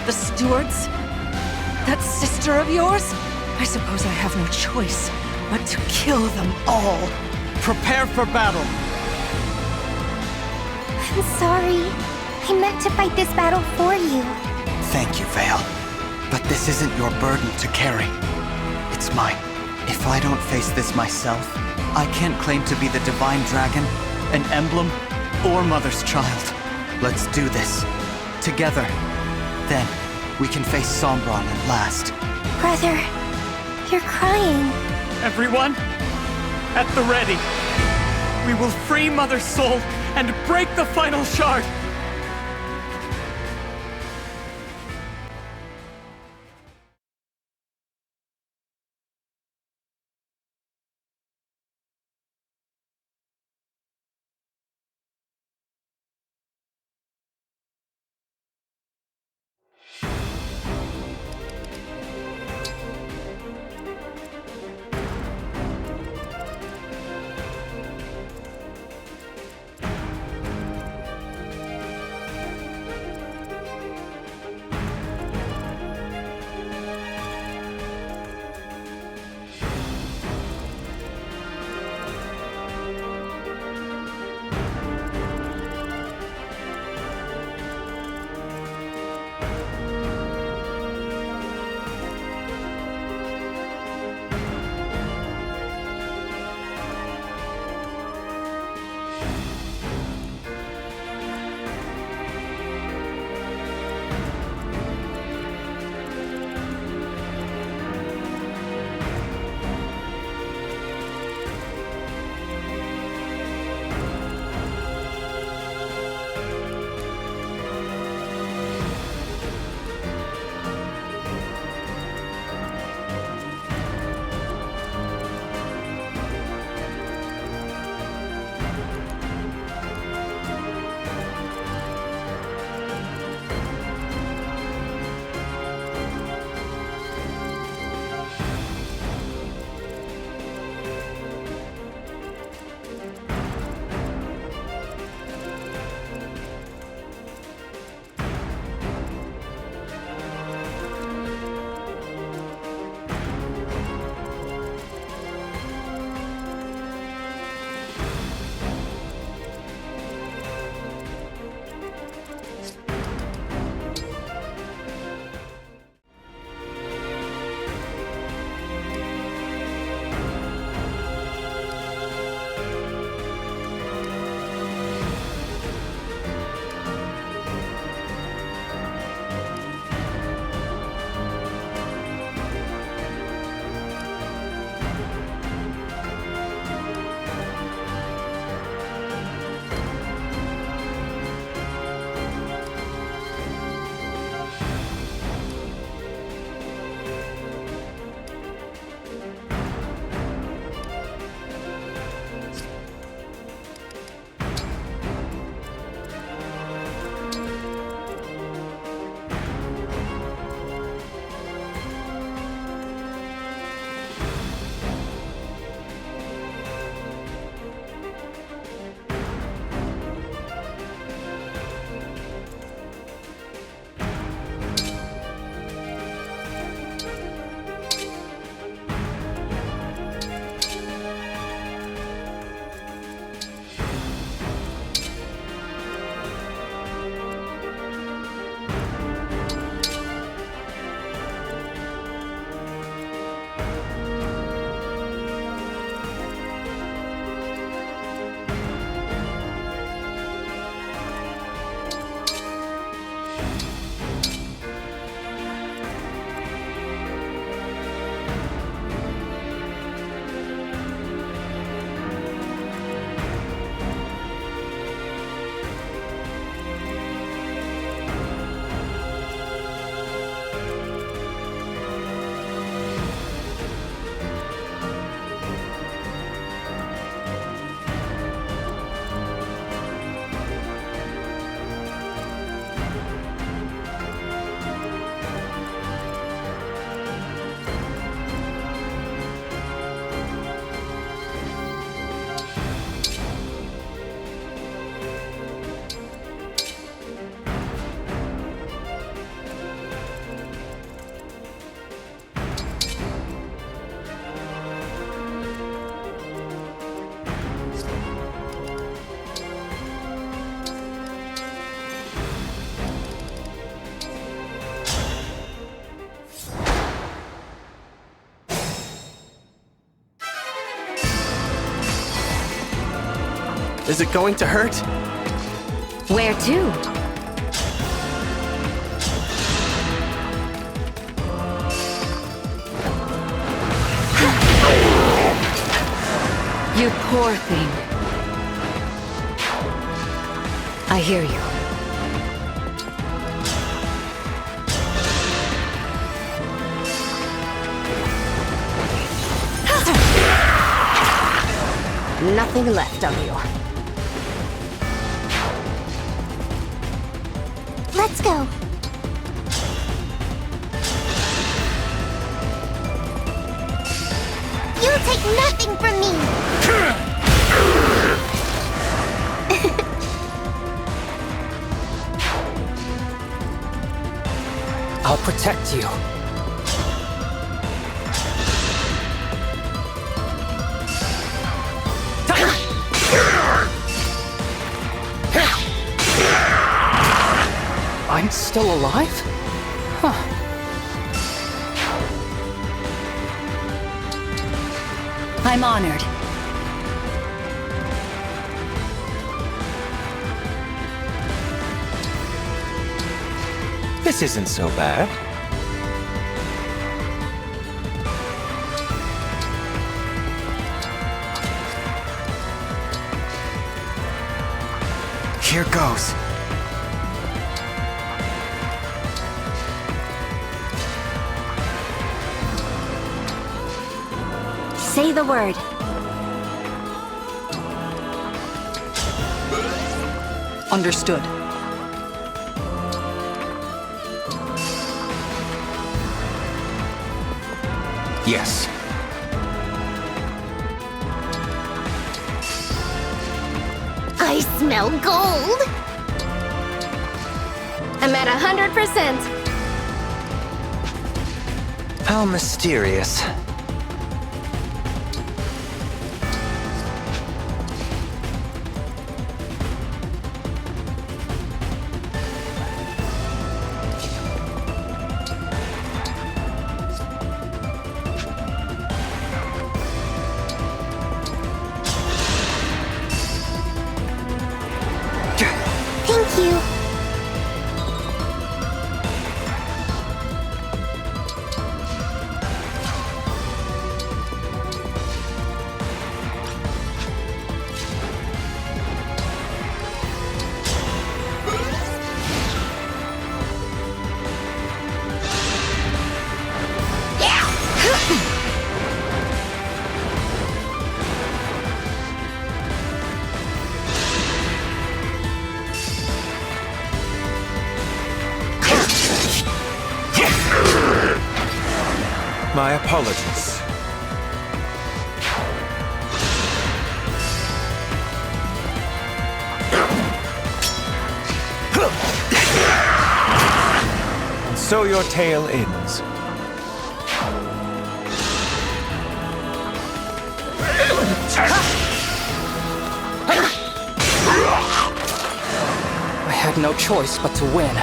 The stewards? That sister of yours? I suppose I have no choice but to kill them all. Prepare for battle! I'm sorry. I meant to fight this battle for you. Thank you, Veyle. But this isn't your burden to carry. It's mine. If I don't face this myself, I can't claim to be the divine dragon, an emblem, or Mother's child. Let's do this. Together. Then, we can face Sombron at last. Brother, you're crying. Everyone, at the ready. We will free Mother's soul and break the final shard. Is it going to hurt? Where to? You poor thing. I hear you. Nothing left of you. Let's go. You'll take nothing from me! I'll protect you. I'm still alive? Huh. I'm honored. This isn't so bad. Here goes. Say the word. Understood. Yes. I smell gold! I'm at 100%. How mysterious. Thank you. My apologies. And so your tale ends. I had no choice but to win.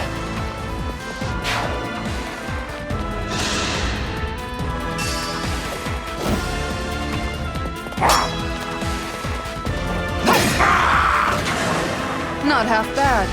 Not half bad.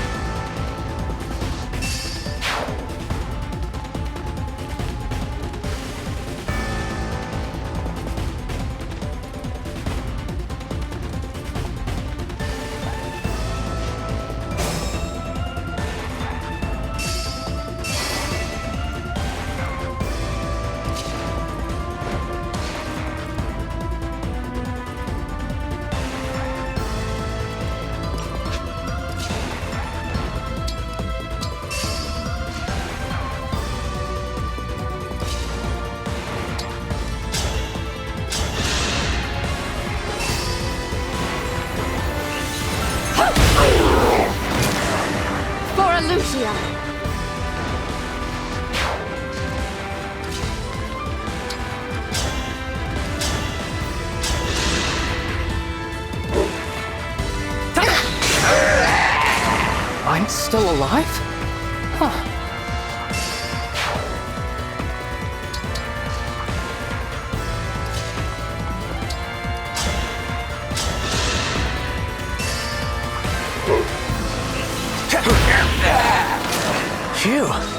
For Lucia. I'm still alive? Huh. Phew.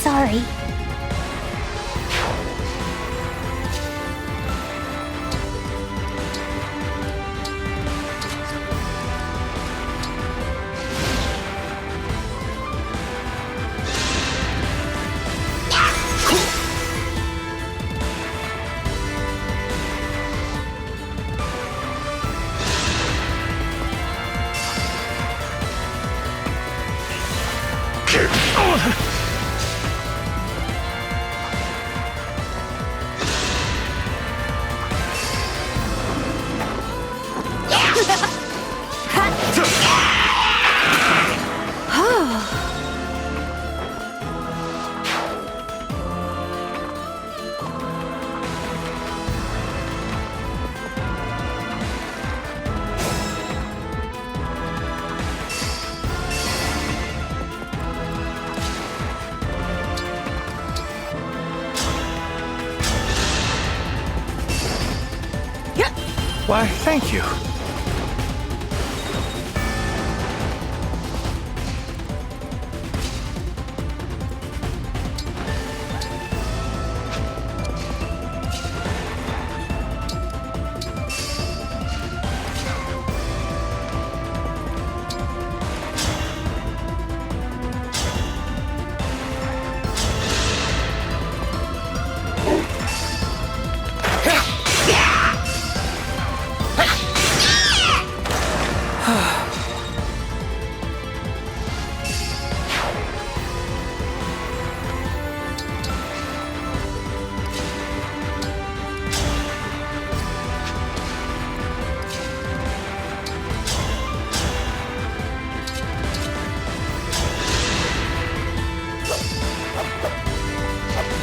Sorry. Why, thank you.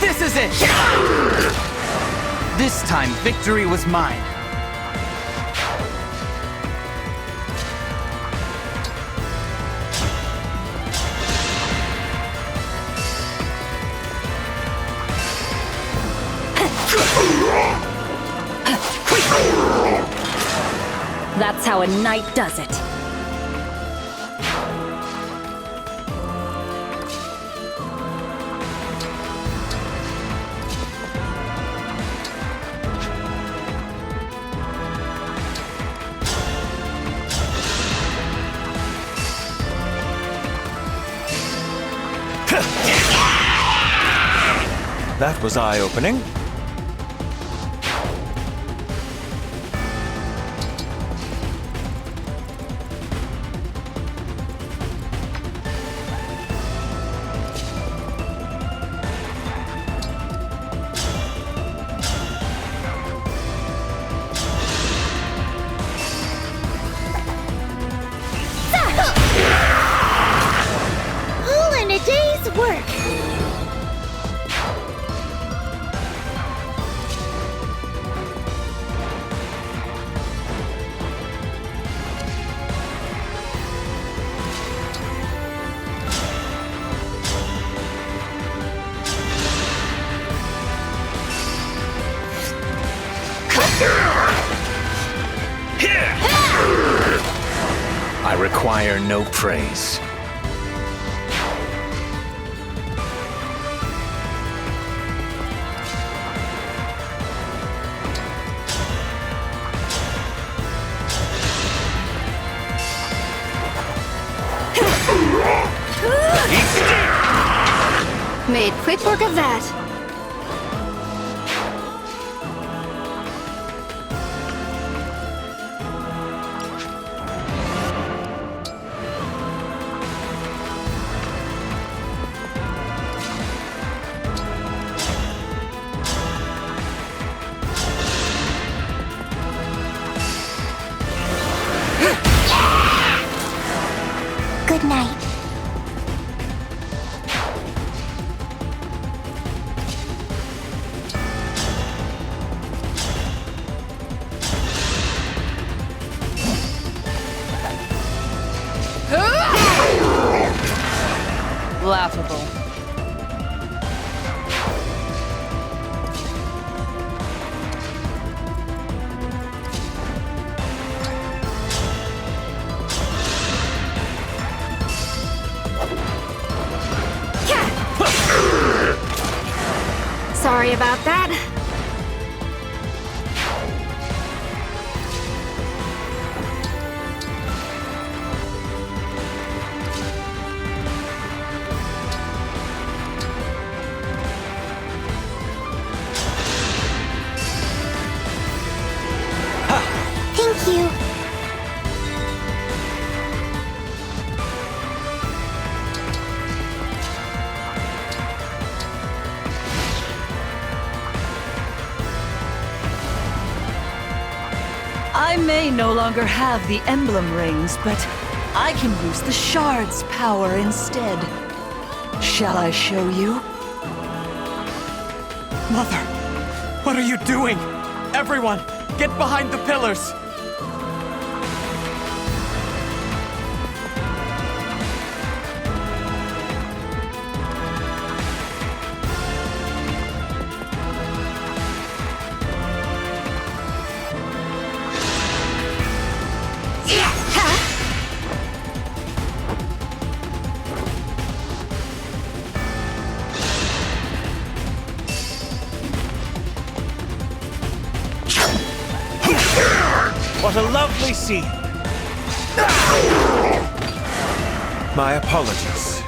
This is it! This time, victory was mine. That's how a knight does it. That was eye-opening. All in a day's work. I require no praise. Made quick work of that. Good night. Laughable. Sorry about that. Thank you. I may no longer have the emblem rings, but I can use the shard's power instead. Shall I show you? Mother, what are you doing? Everyone, get behind the pillars! What a lovely scene! My apologies.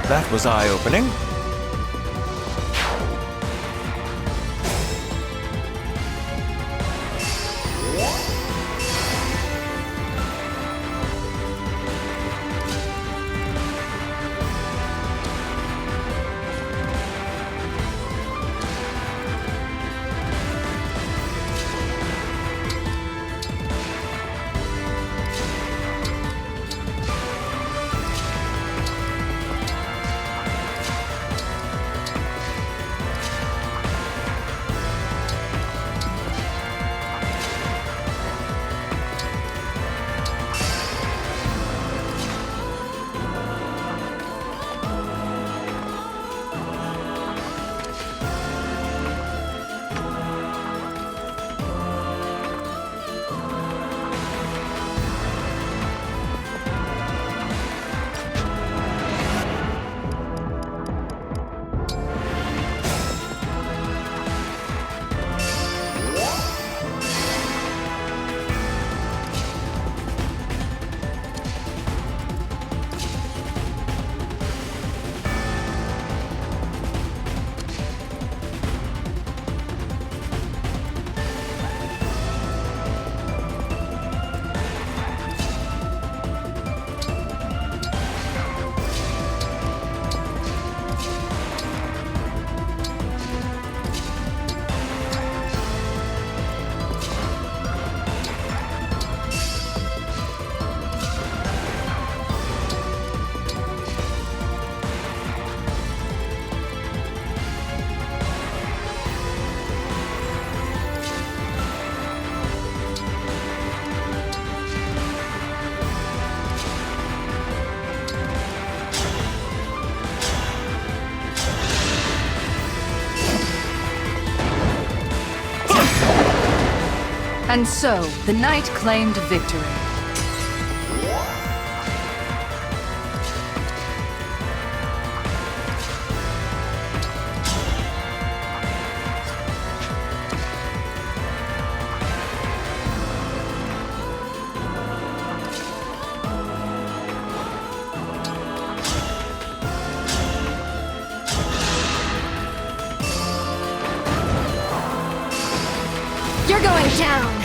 That was eye-opening. And so, the knight claimed victory. You're going down!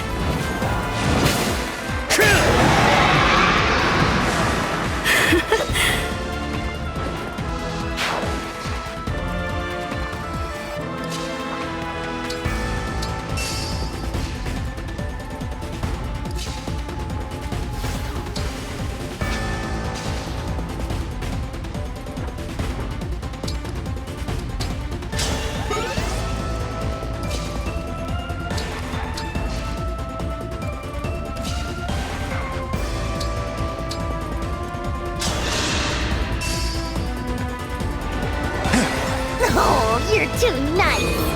Oh, you're too nice!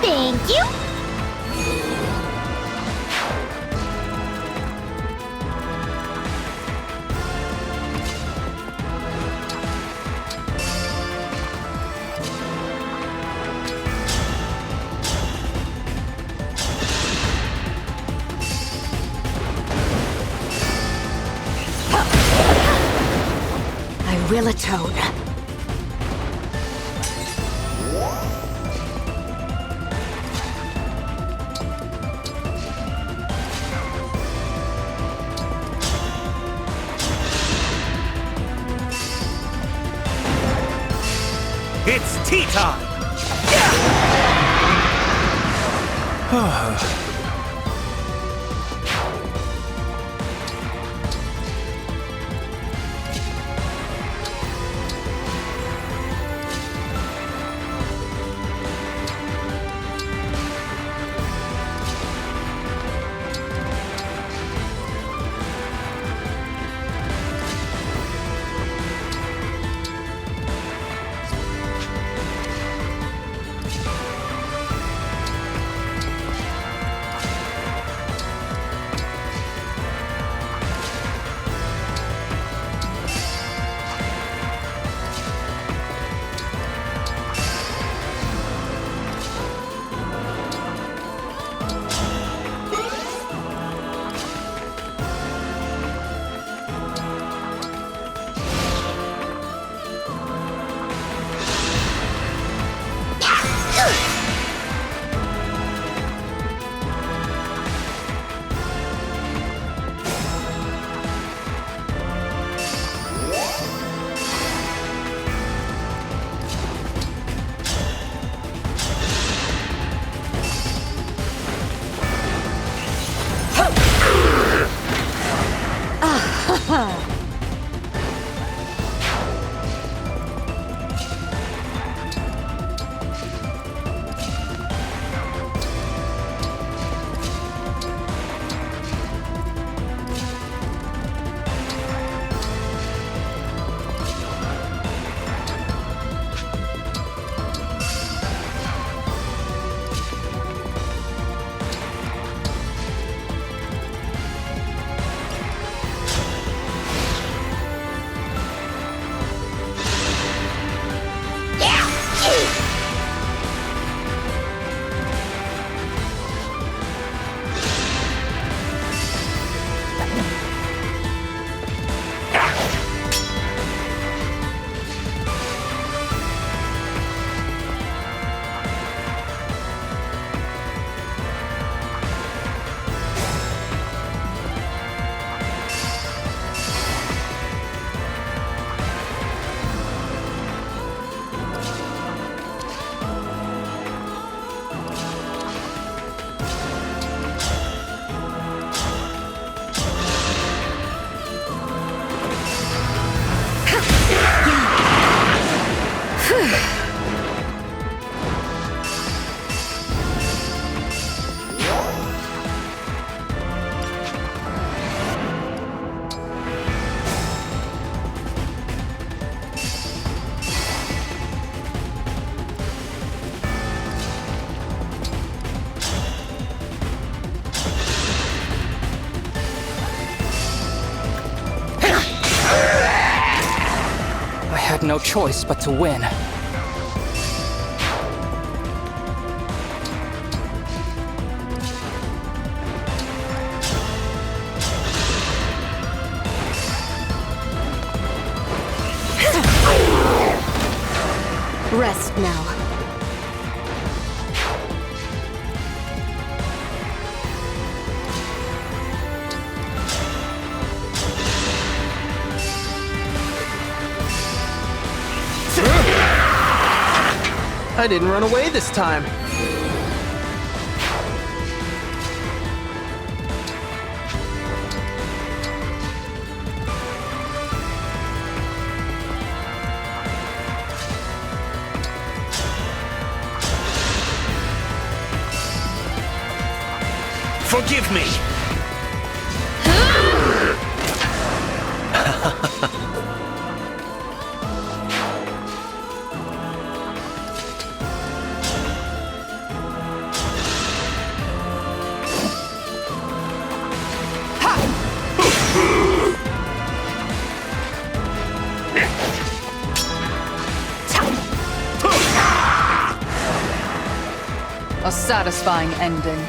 Thank you! I will atone. It's tea time! no choice but to win. Rest now. I didn't run away this time. Forgive me! A satisfying ending.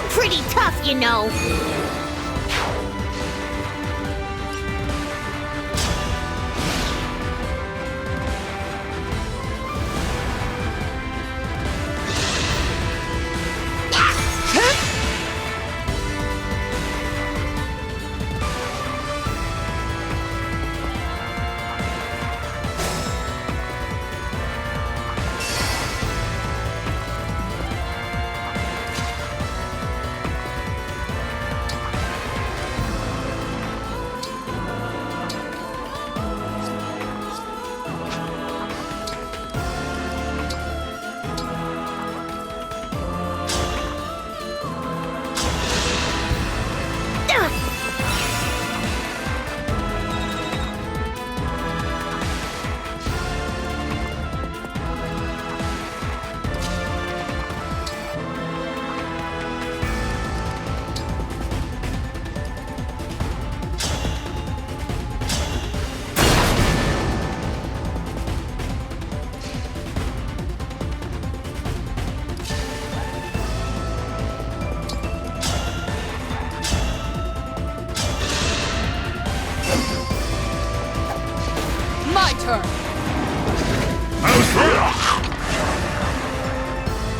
Pretty tough, you know.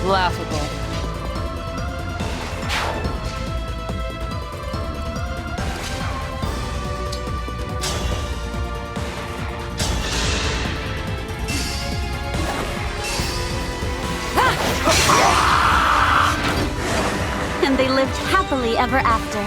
Laughable. And they lived happily ever after.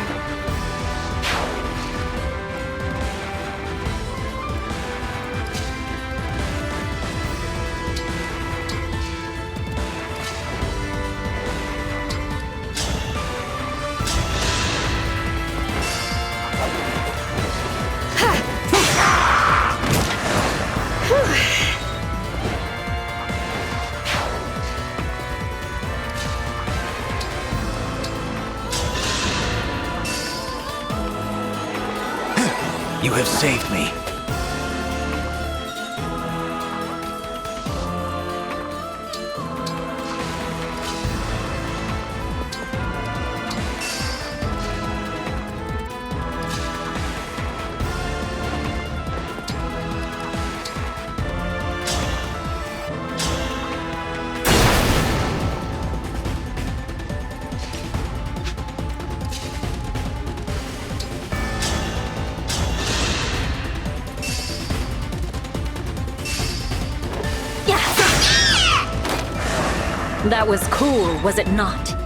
You have saved me. That was cool, was it not?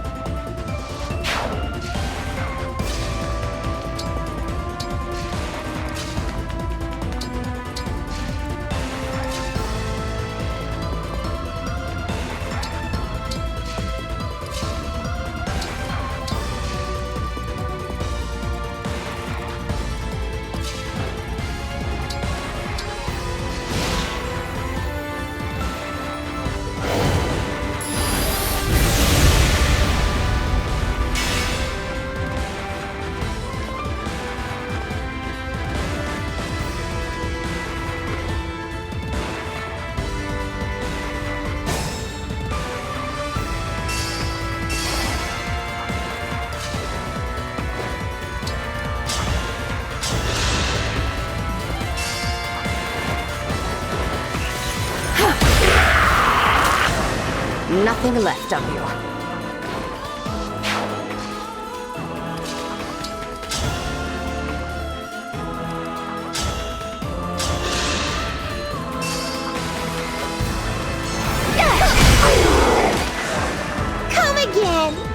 Nothing left of you. Come again!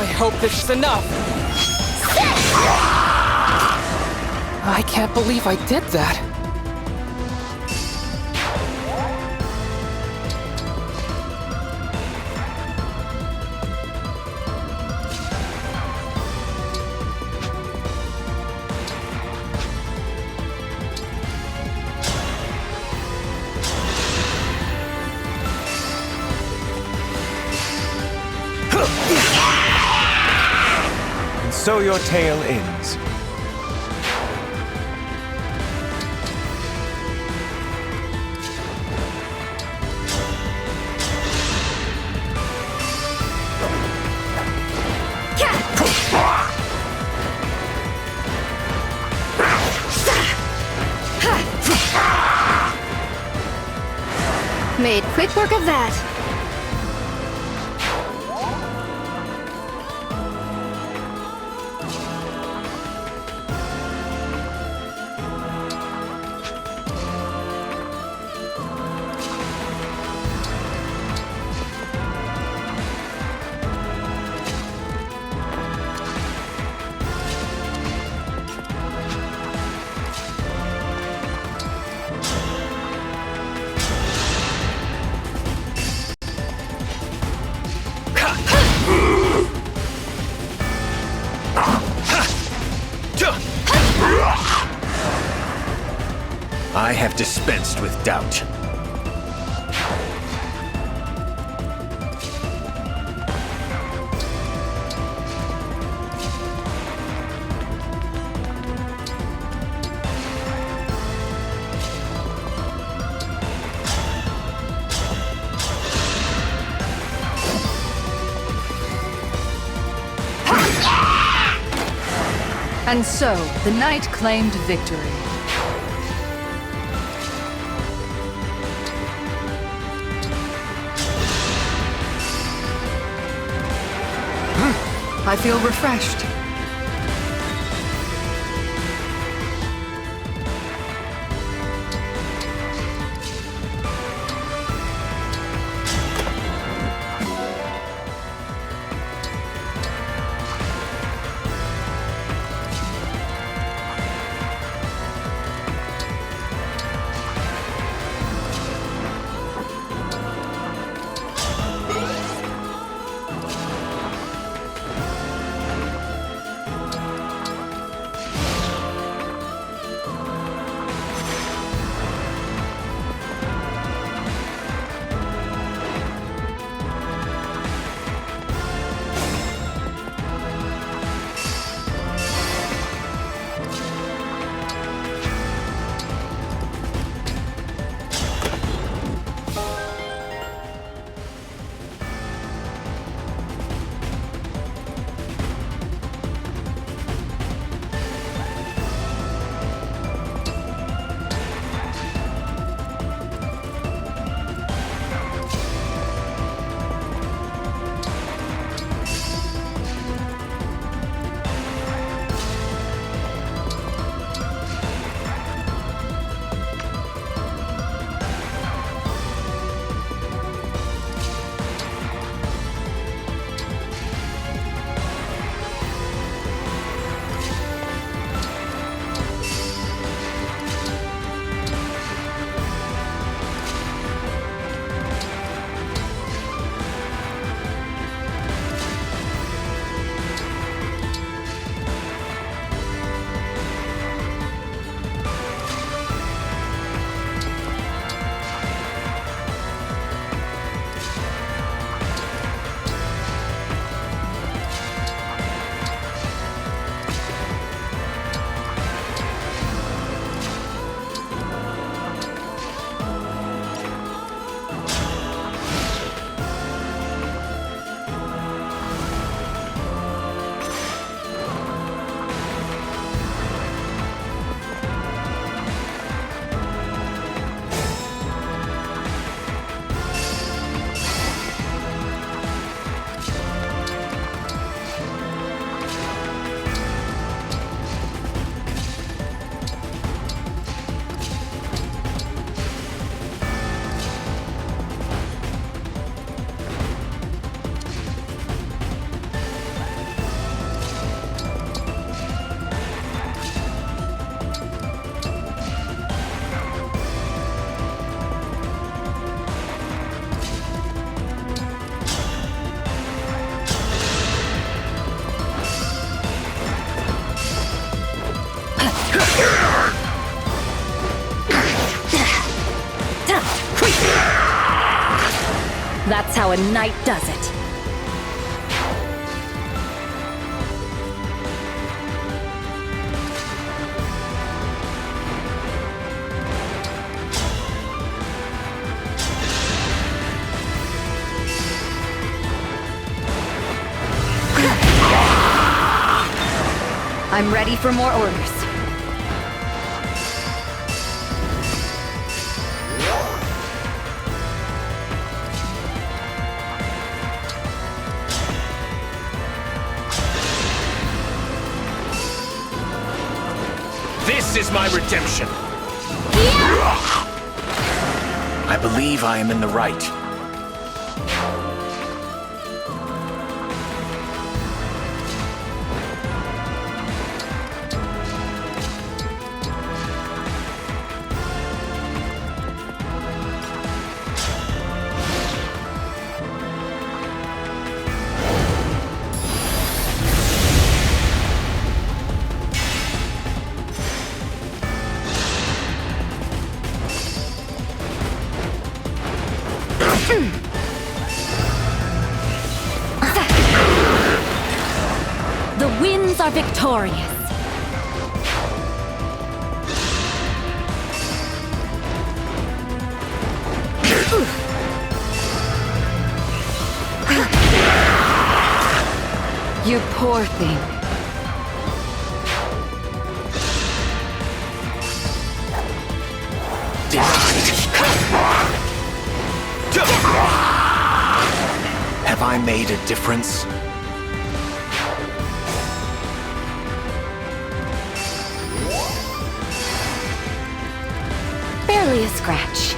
I hope this is enough. I can't believe I did that. So your tale ends. Made quick work of that. I have dispensed with doubt. And so, the knight claimed victory. I feel refreshed. That's how a knight does it. I'm ready for more orders. This is my redemption. I believe I am in the right. rebels are victorious. You poor thing. Have I made a difference? Barely a scratch.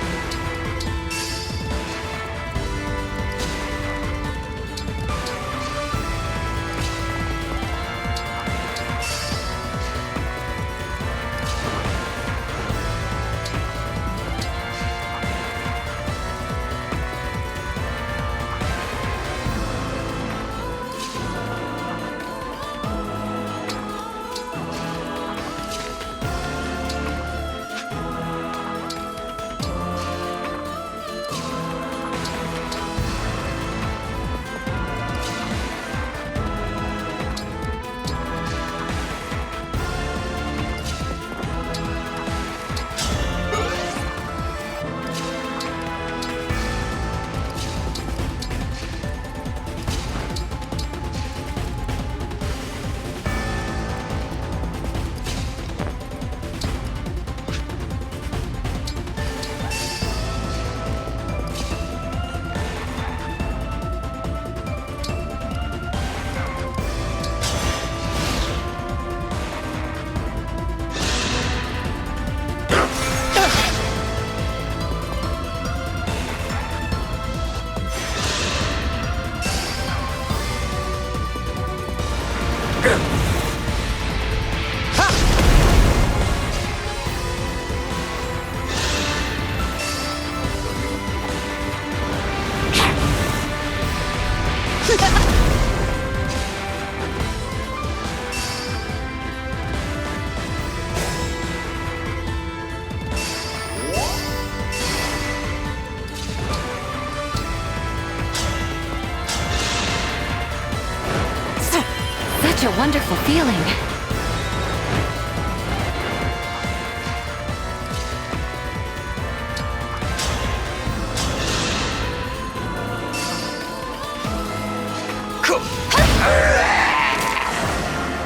Such a wonderful feeling.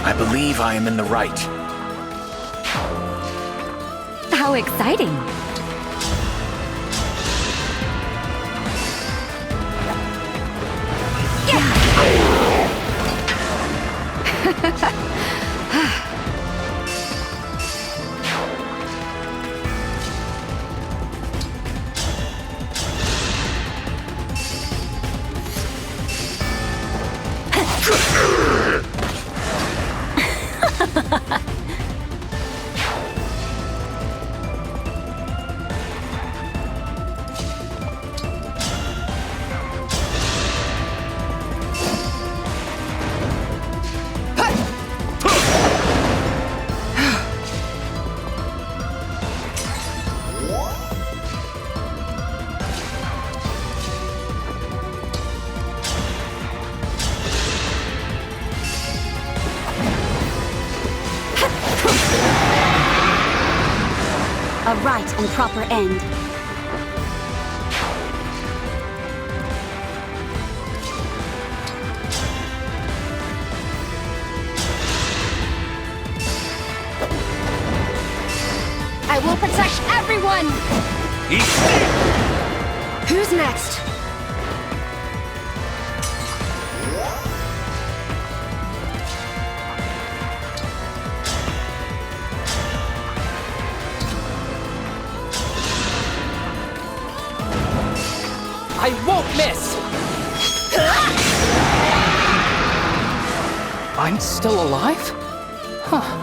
I believe I am in the right. How exciting. A right and proper end. I will protect everyone! Who's next? I won't miss! I'm still alive? Huh.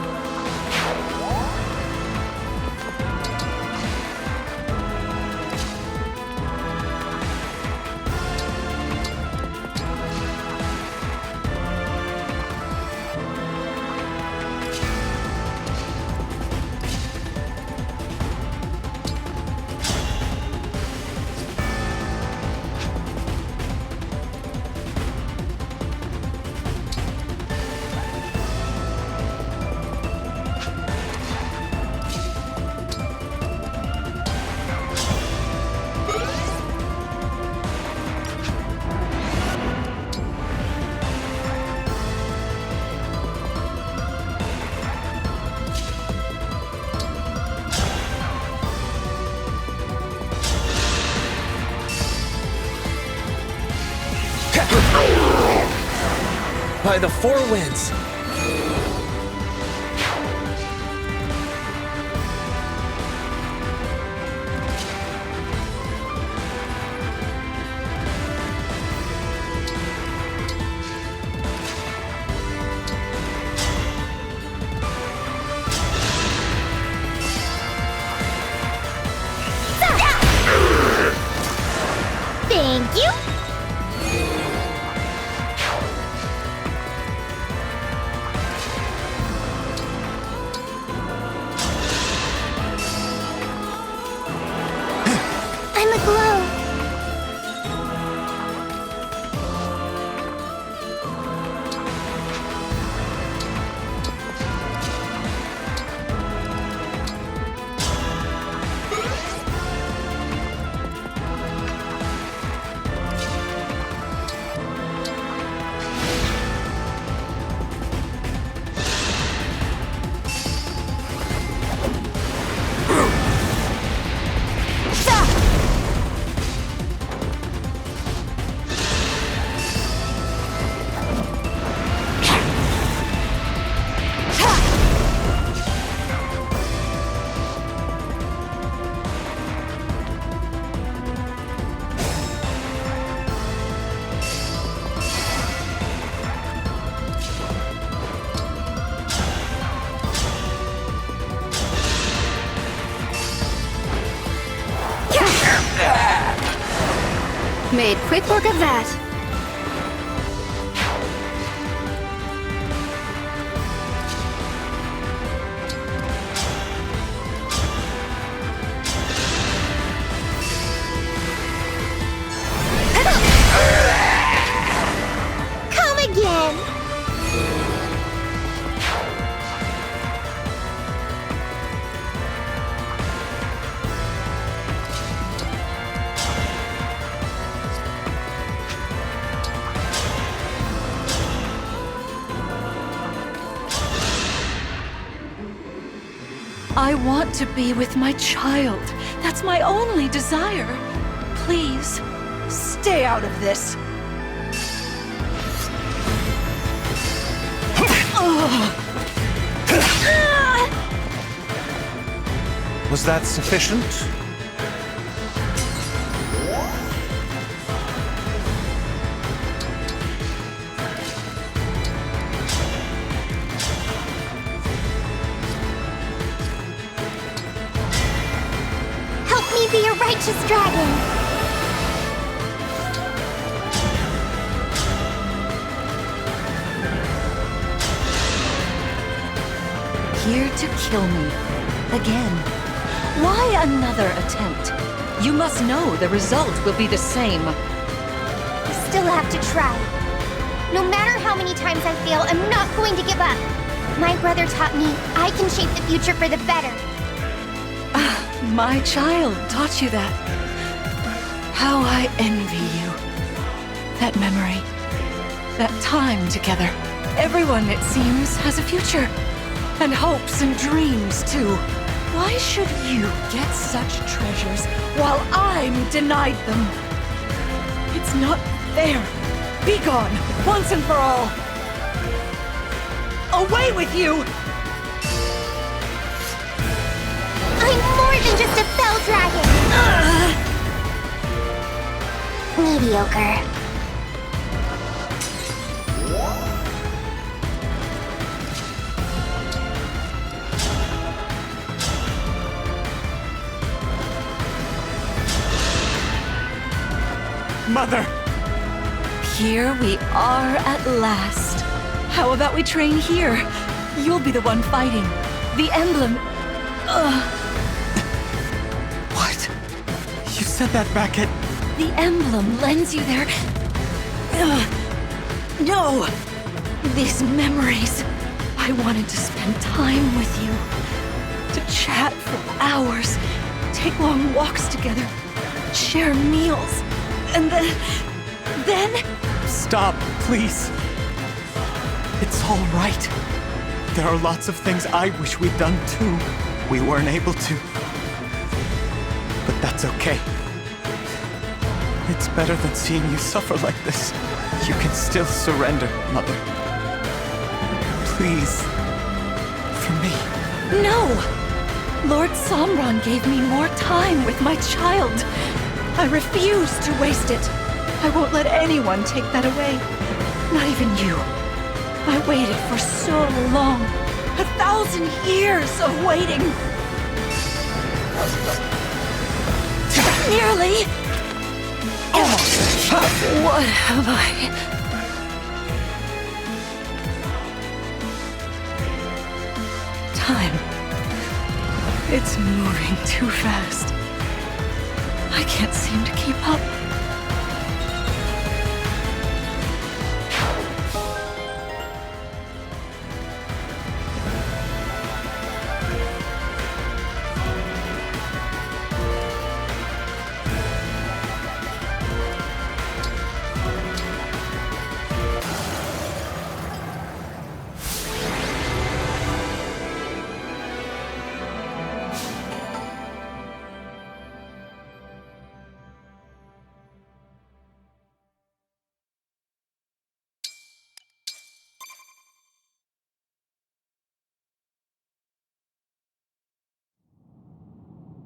By the four winds. Thank you. I'm aglow. Made quick work of that. Come again. I want to be with my child. That's my only desire. Please, stay out of this. Was that sufficient? Help me be a righteous dragon. Here to kill me. Again. Why another attempt? You must know the result will be the same. I still have to try. No matter how many times I fail, I'm not going to give up. My brother taught me I can shape the future for the better. My child taught you that. How I envy you. That memory. That time together. Everyone, it seems, has a future. And hopes and dreams, too. Why should you get such treasures while I'm denied them? It's not fair. Be gone, once and for all. Away with you! I'm more than just a fell dragon. Mediocre. Mother! Here we are at last. How about we train here? You'll be the one fighting. The emblem... What? You said that back at... The emblem lends you their... No! These memories. I wanted to spend time with you. To chat for hours. Take long walks together. Share meals. And then... Stop, please. It's all right. There are lots of things I wish we'd done too. We weren't able to. But that's okay. It's better than seeing you suffer like this. You can still surrender, Mother. Please. For me. No! Lord Sombron gave me more time with my child. I refuse to waste it. I won't let anyone take that away. Not even you. I waited for so long. 1,000 years of waiting. Nearly. Almost. What have I? Time. It's moving too fast. I can't seem to keep up.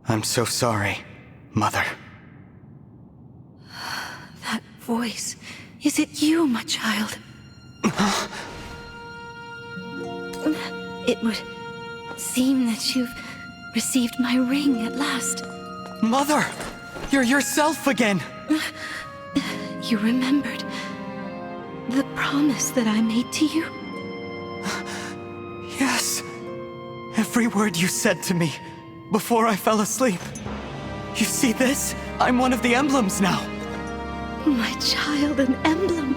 I'm so sorry, Mother. That voice. Is it you, my child? It would seem that you've received my ring at last. Mother! You're yourself again! You remembered the promise that I made to you? Yes. Every word you said to me before I fell asleep. You see this? I'm one of the emblems now. My child, an emblem.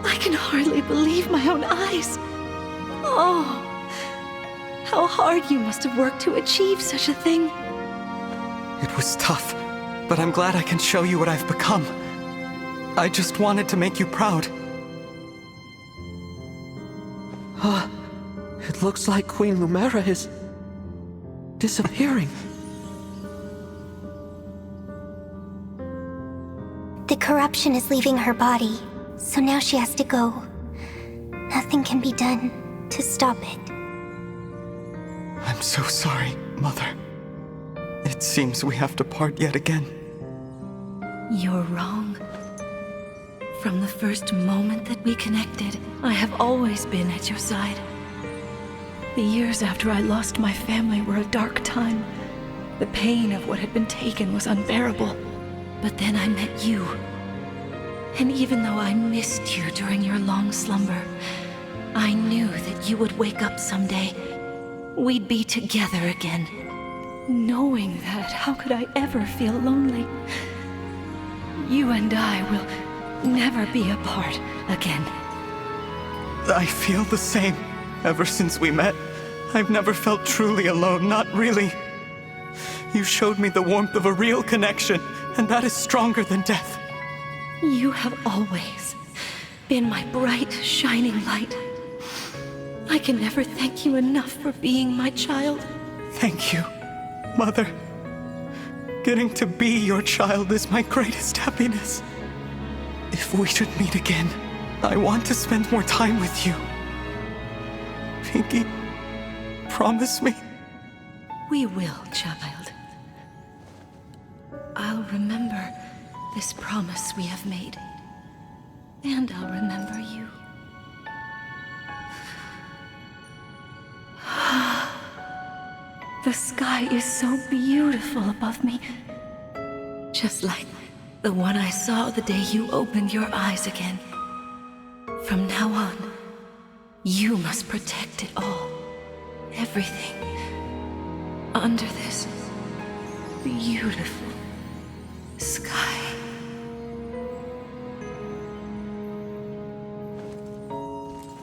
I can hardly believe my own eyes. Oh, how hard you must have worked to achieve such a thing. It was tough, but I'm glad I can show you what I've become. I just wanted to make you proud. It looks like Queen Luméra is disappearing. The corruption is leaving her body, so now she has to go. Nothing can be done to stop it. I'm so sorry, Mother. It seems we have to part yet again. You're wrong. From the first moment that we connected, I have always been at your side. The years after I lost my family were a dark time. The pain of what had been taken was unbearable. But then I met you. And even though I missed you during your long slumber, I knew that you would wake up someday. We'd be together again. Knowing that, how could I ever feel lonely? You and I will never be apart again. I feel the same. Ever since we met, I've never felt truly alone, not really. You showed me the warmth of a real connection, and that is stronger than death. You have always been my bright, shining light. I can never thank you enough for being my child. Thank you, Mother. Getting to be your child is my greatest happiness. If we should meet again, I want to spend more time with you. Pinky, promise me? We will, child. I'll remember this promise we have made. And I'll remember you. The sky is so beautiful above me. Just like the one I saw the day you opened your eyes again. From now on, you must protect it all. Everything. Under this beautiful sky.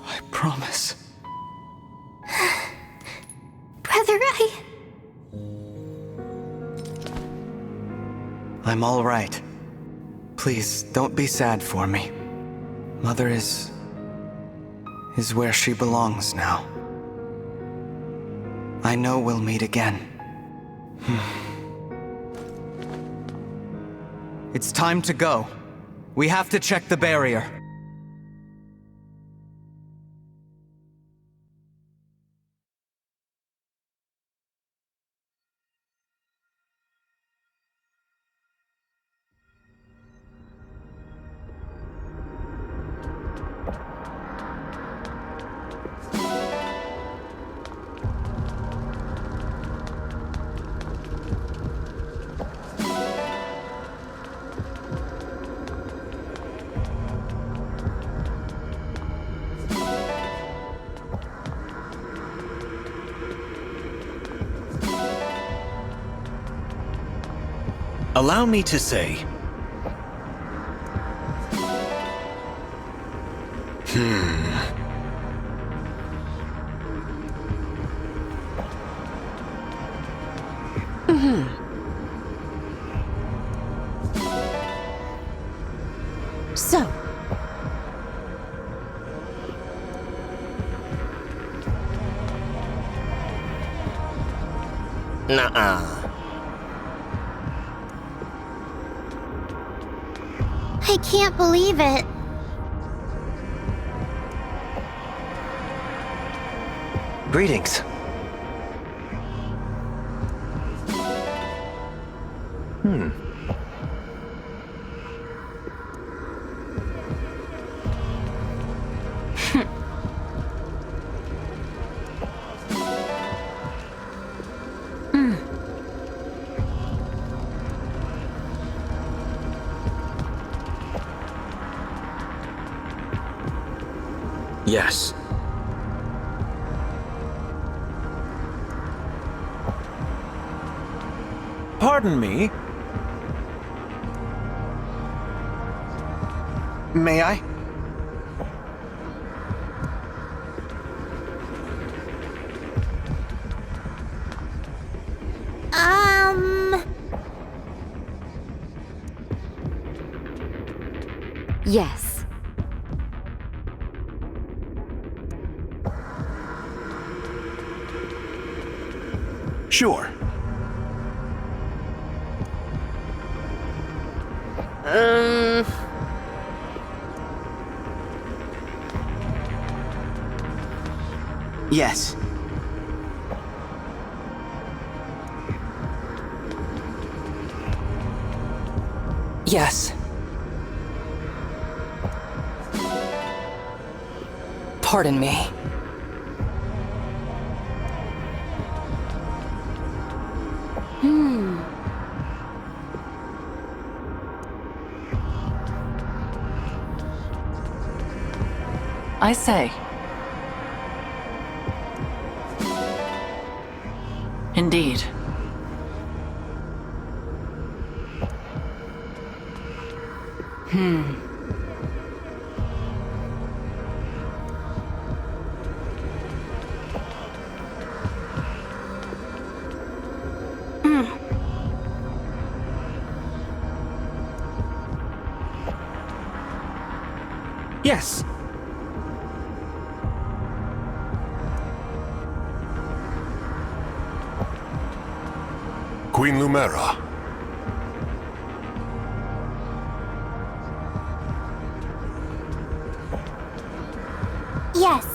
I promise. Brother, I'm all right. Please, don't be sad for me. Mother is where she belongs now. I know we'll meet again. It's time to go. We have to check the barrier. Allow me to say... So. Nuh-uh. I can't believe it. Greetings. Yes. Pardon me. May I? Yes. Sure. Yes. Yes. Pardon me. I say. Indeed. Yes. Queen Luméra. Yes.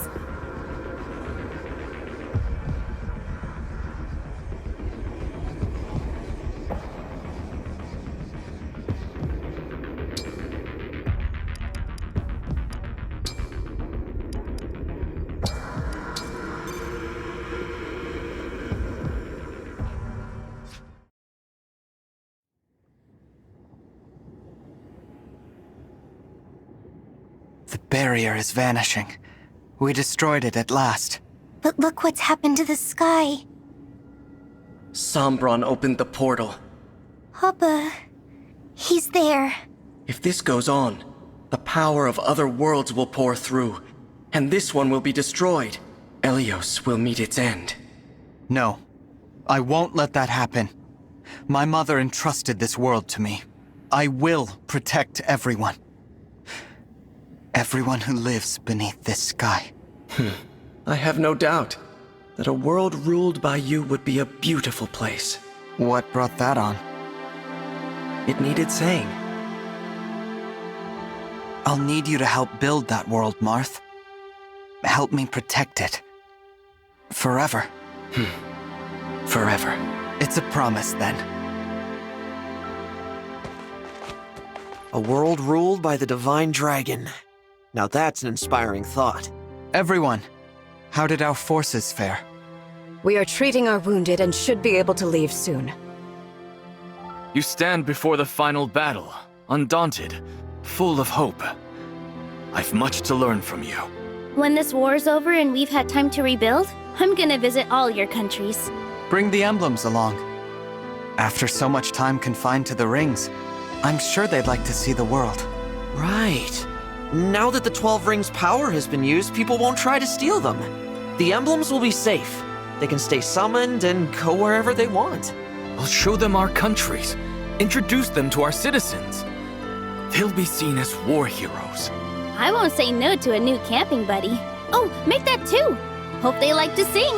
The barrier is vanishing. We destroyed it at last. But look what's happened to the sky. Sombron opened the portal. Papa, he's there. If this goes on, the power of other worlds will pour through, and this one will be destroyed. Elyos will meet its end. No, I won't let that happen. My mother entrusted this world to me. I will protect everyone. Everyone who lives beneath this sky. I have no doubt that a world ruled by you would be a beautiful place. What brought that on? It needed saying. I'll need you to help build that world, Marth. Help me protect it. Forever. Forever. It's a promise, then. A world ruled by the divine dragon. Now that's an inspiring thought. Everyone, how did our forces fare? We are treating our wounded and should be able to leave soon. You stand before the final battle, undaunted, full of hope. I've much to learn from you. When this war's over and we've had time to rebuild, I'm gonna visit all your countries. Bring the emblems along. After so much time confined to the rings, I'm sure they'd like to see the world. Right. Now that the 12 Rings' power has been used, people won't try to steal them. The emblems will be safe. They can stay summoned and go wherever they want. We'll show them our countries, introduce them to our citizens. They'll be seen as war heroes. I won't say no to a new camping buddy. Oh, make that too! Hope they like to sing!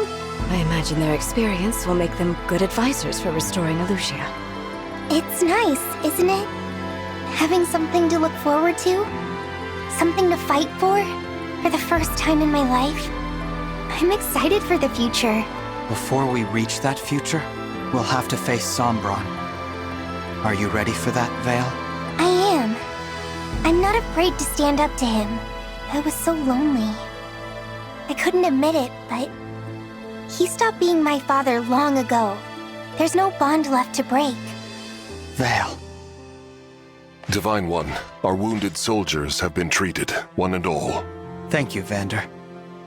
I imagine their experience will make them good advisors for restoring Alucia. It's nice, isn't it? Having something to look forward to? Something to fight for the first time in my life. I'm excited for the future. Before we reach that future, we'll have to face Sombron. Are you ready for that, Veyle? I am. I'm not afraid to stand up to him. I was so lonely. I couldn't admit it, but he stopped being my father long ago. There's no bond left to break. Veyle. Divine One, our wounded soldiers have been treated, one and all. Thank you, Vander.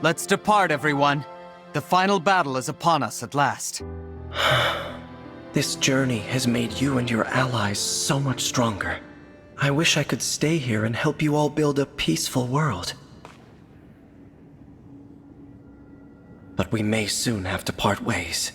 Let's depart, everyone. The final battle is upon us at last. This journey has made you and your allies so much stronger. I wish I could stay here and help you all build a peaceful world. But we may soon have to part ways.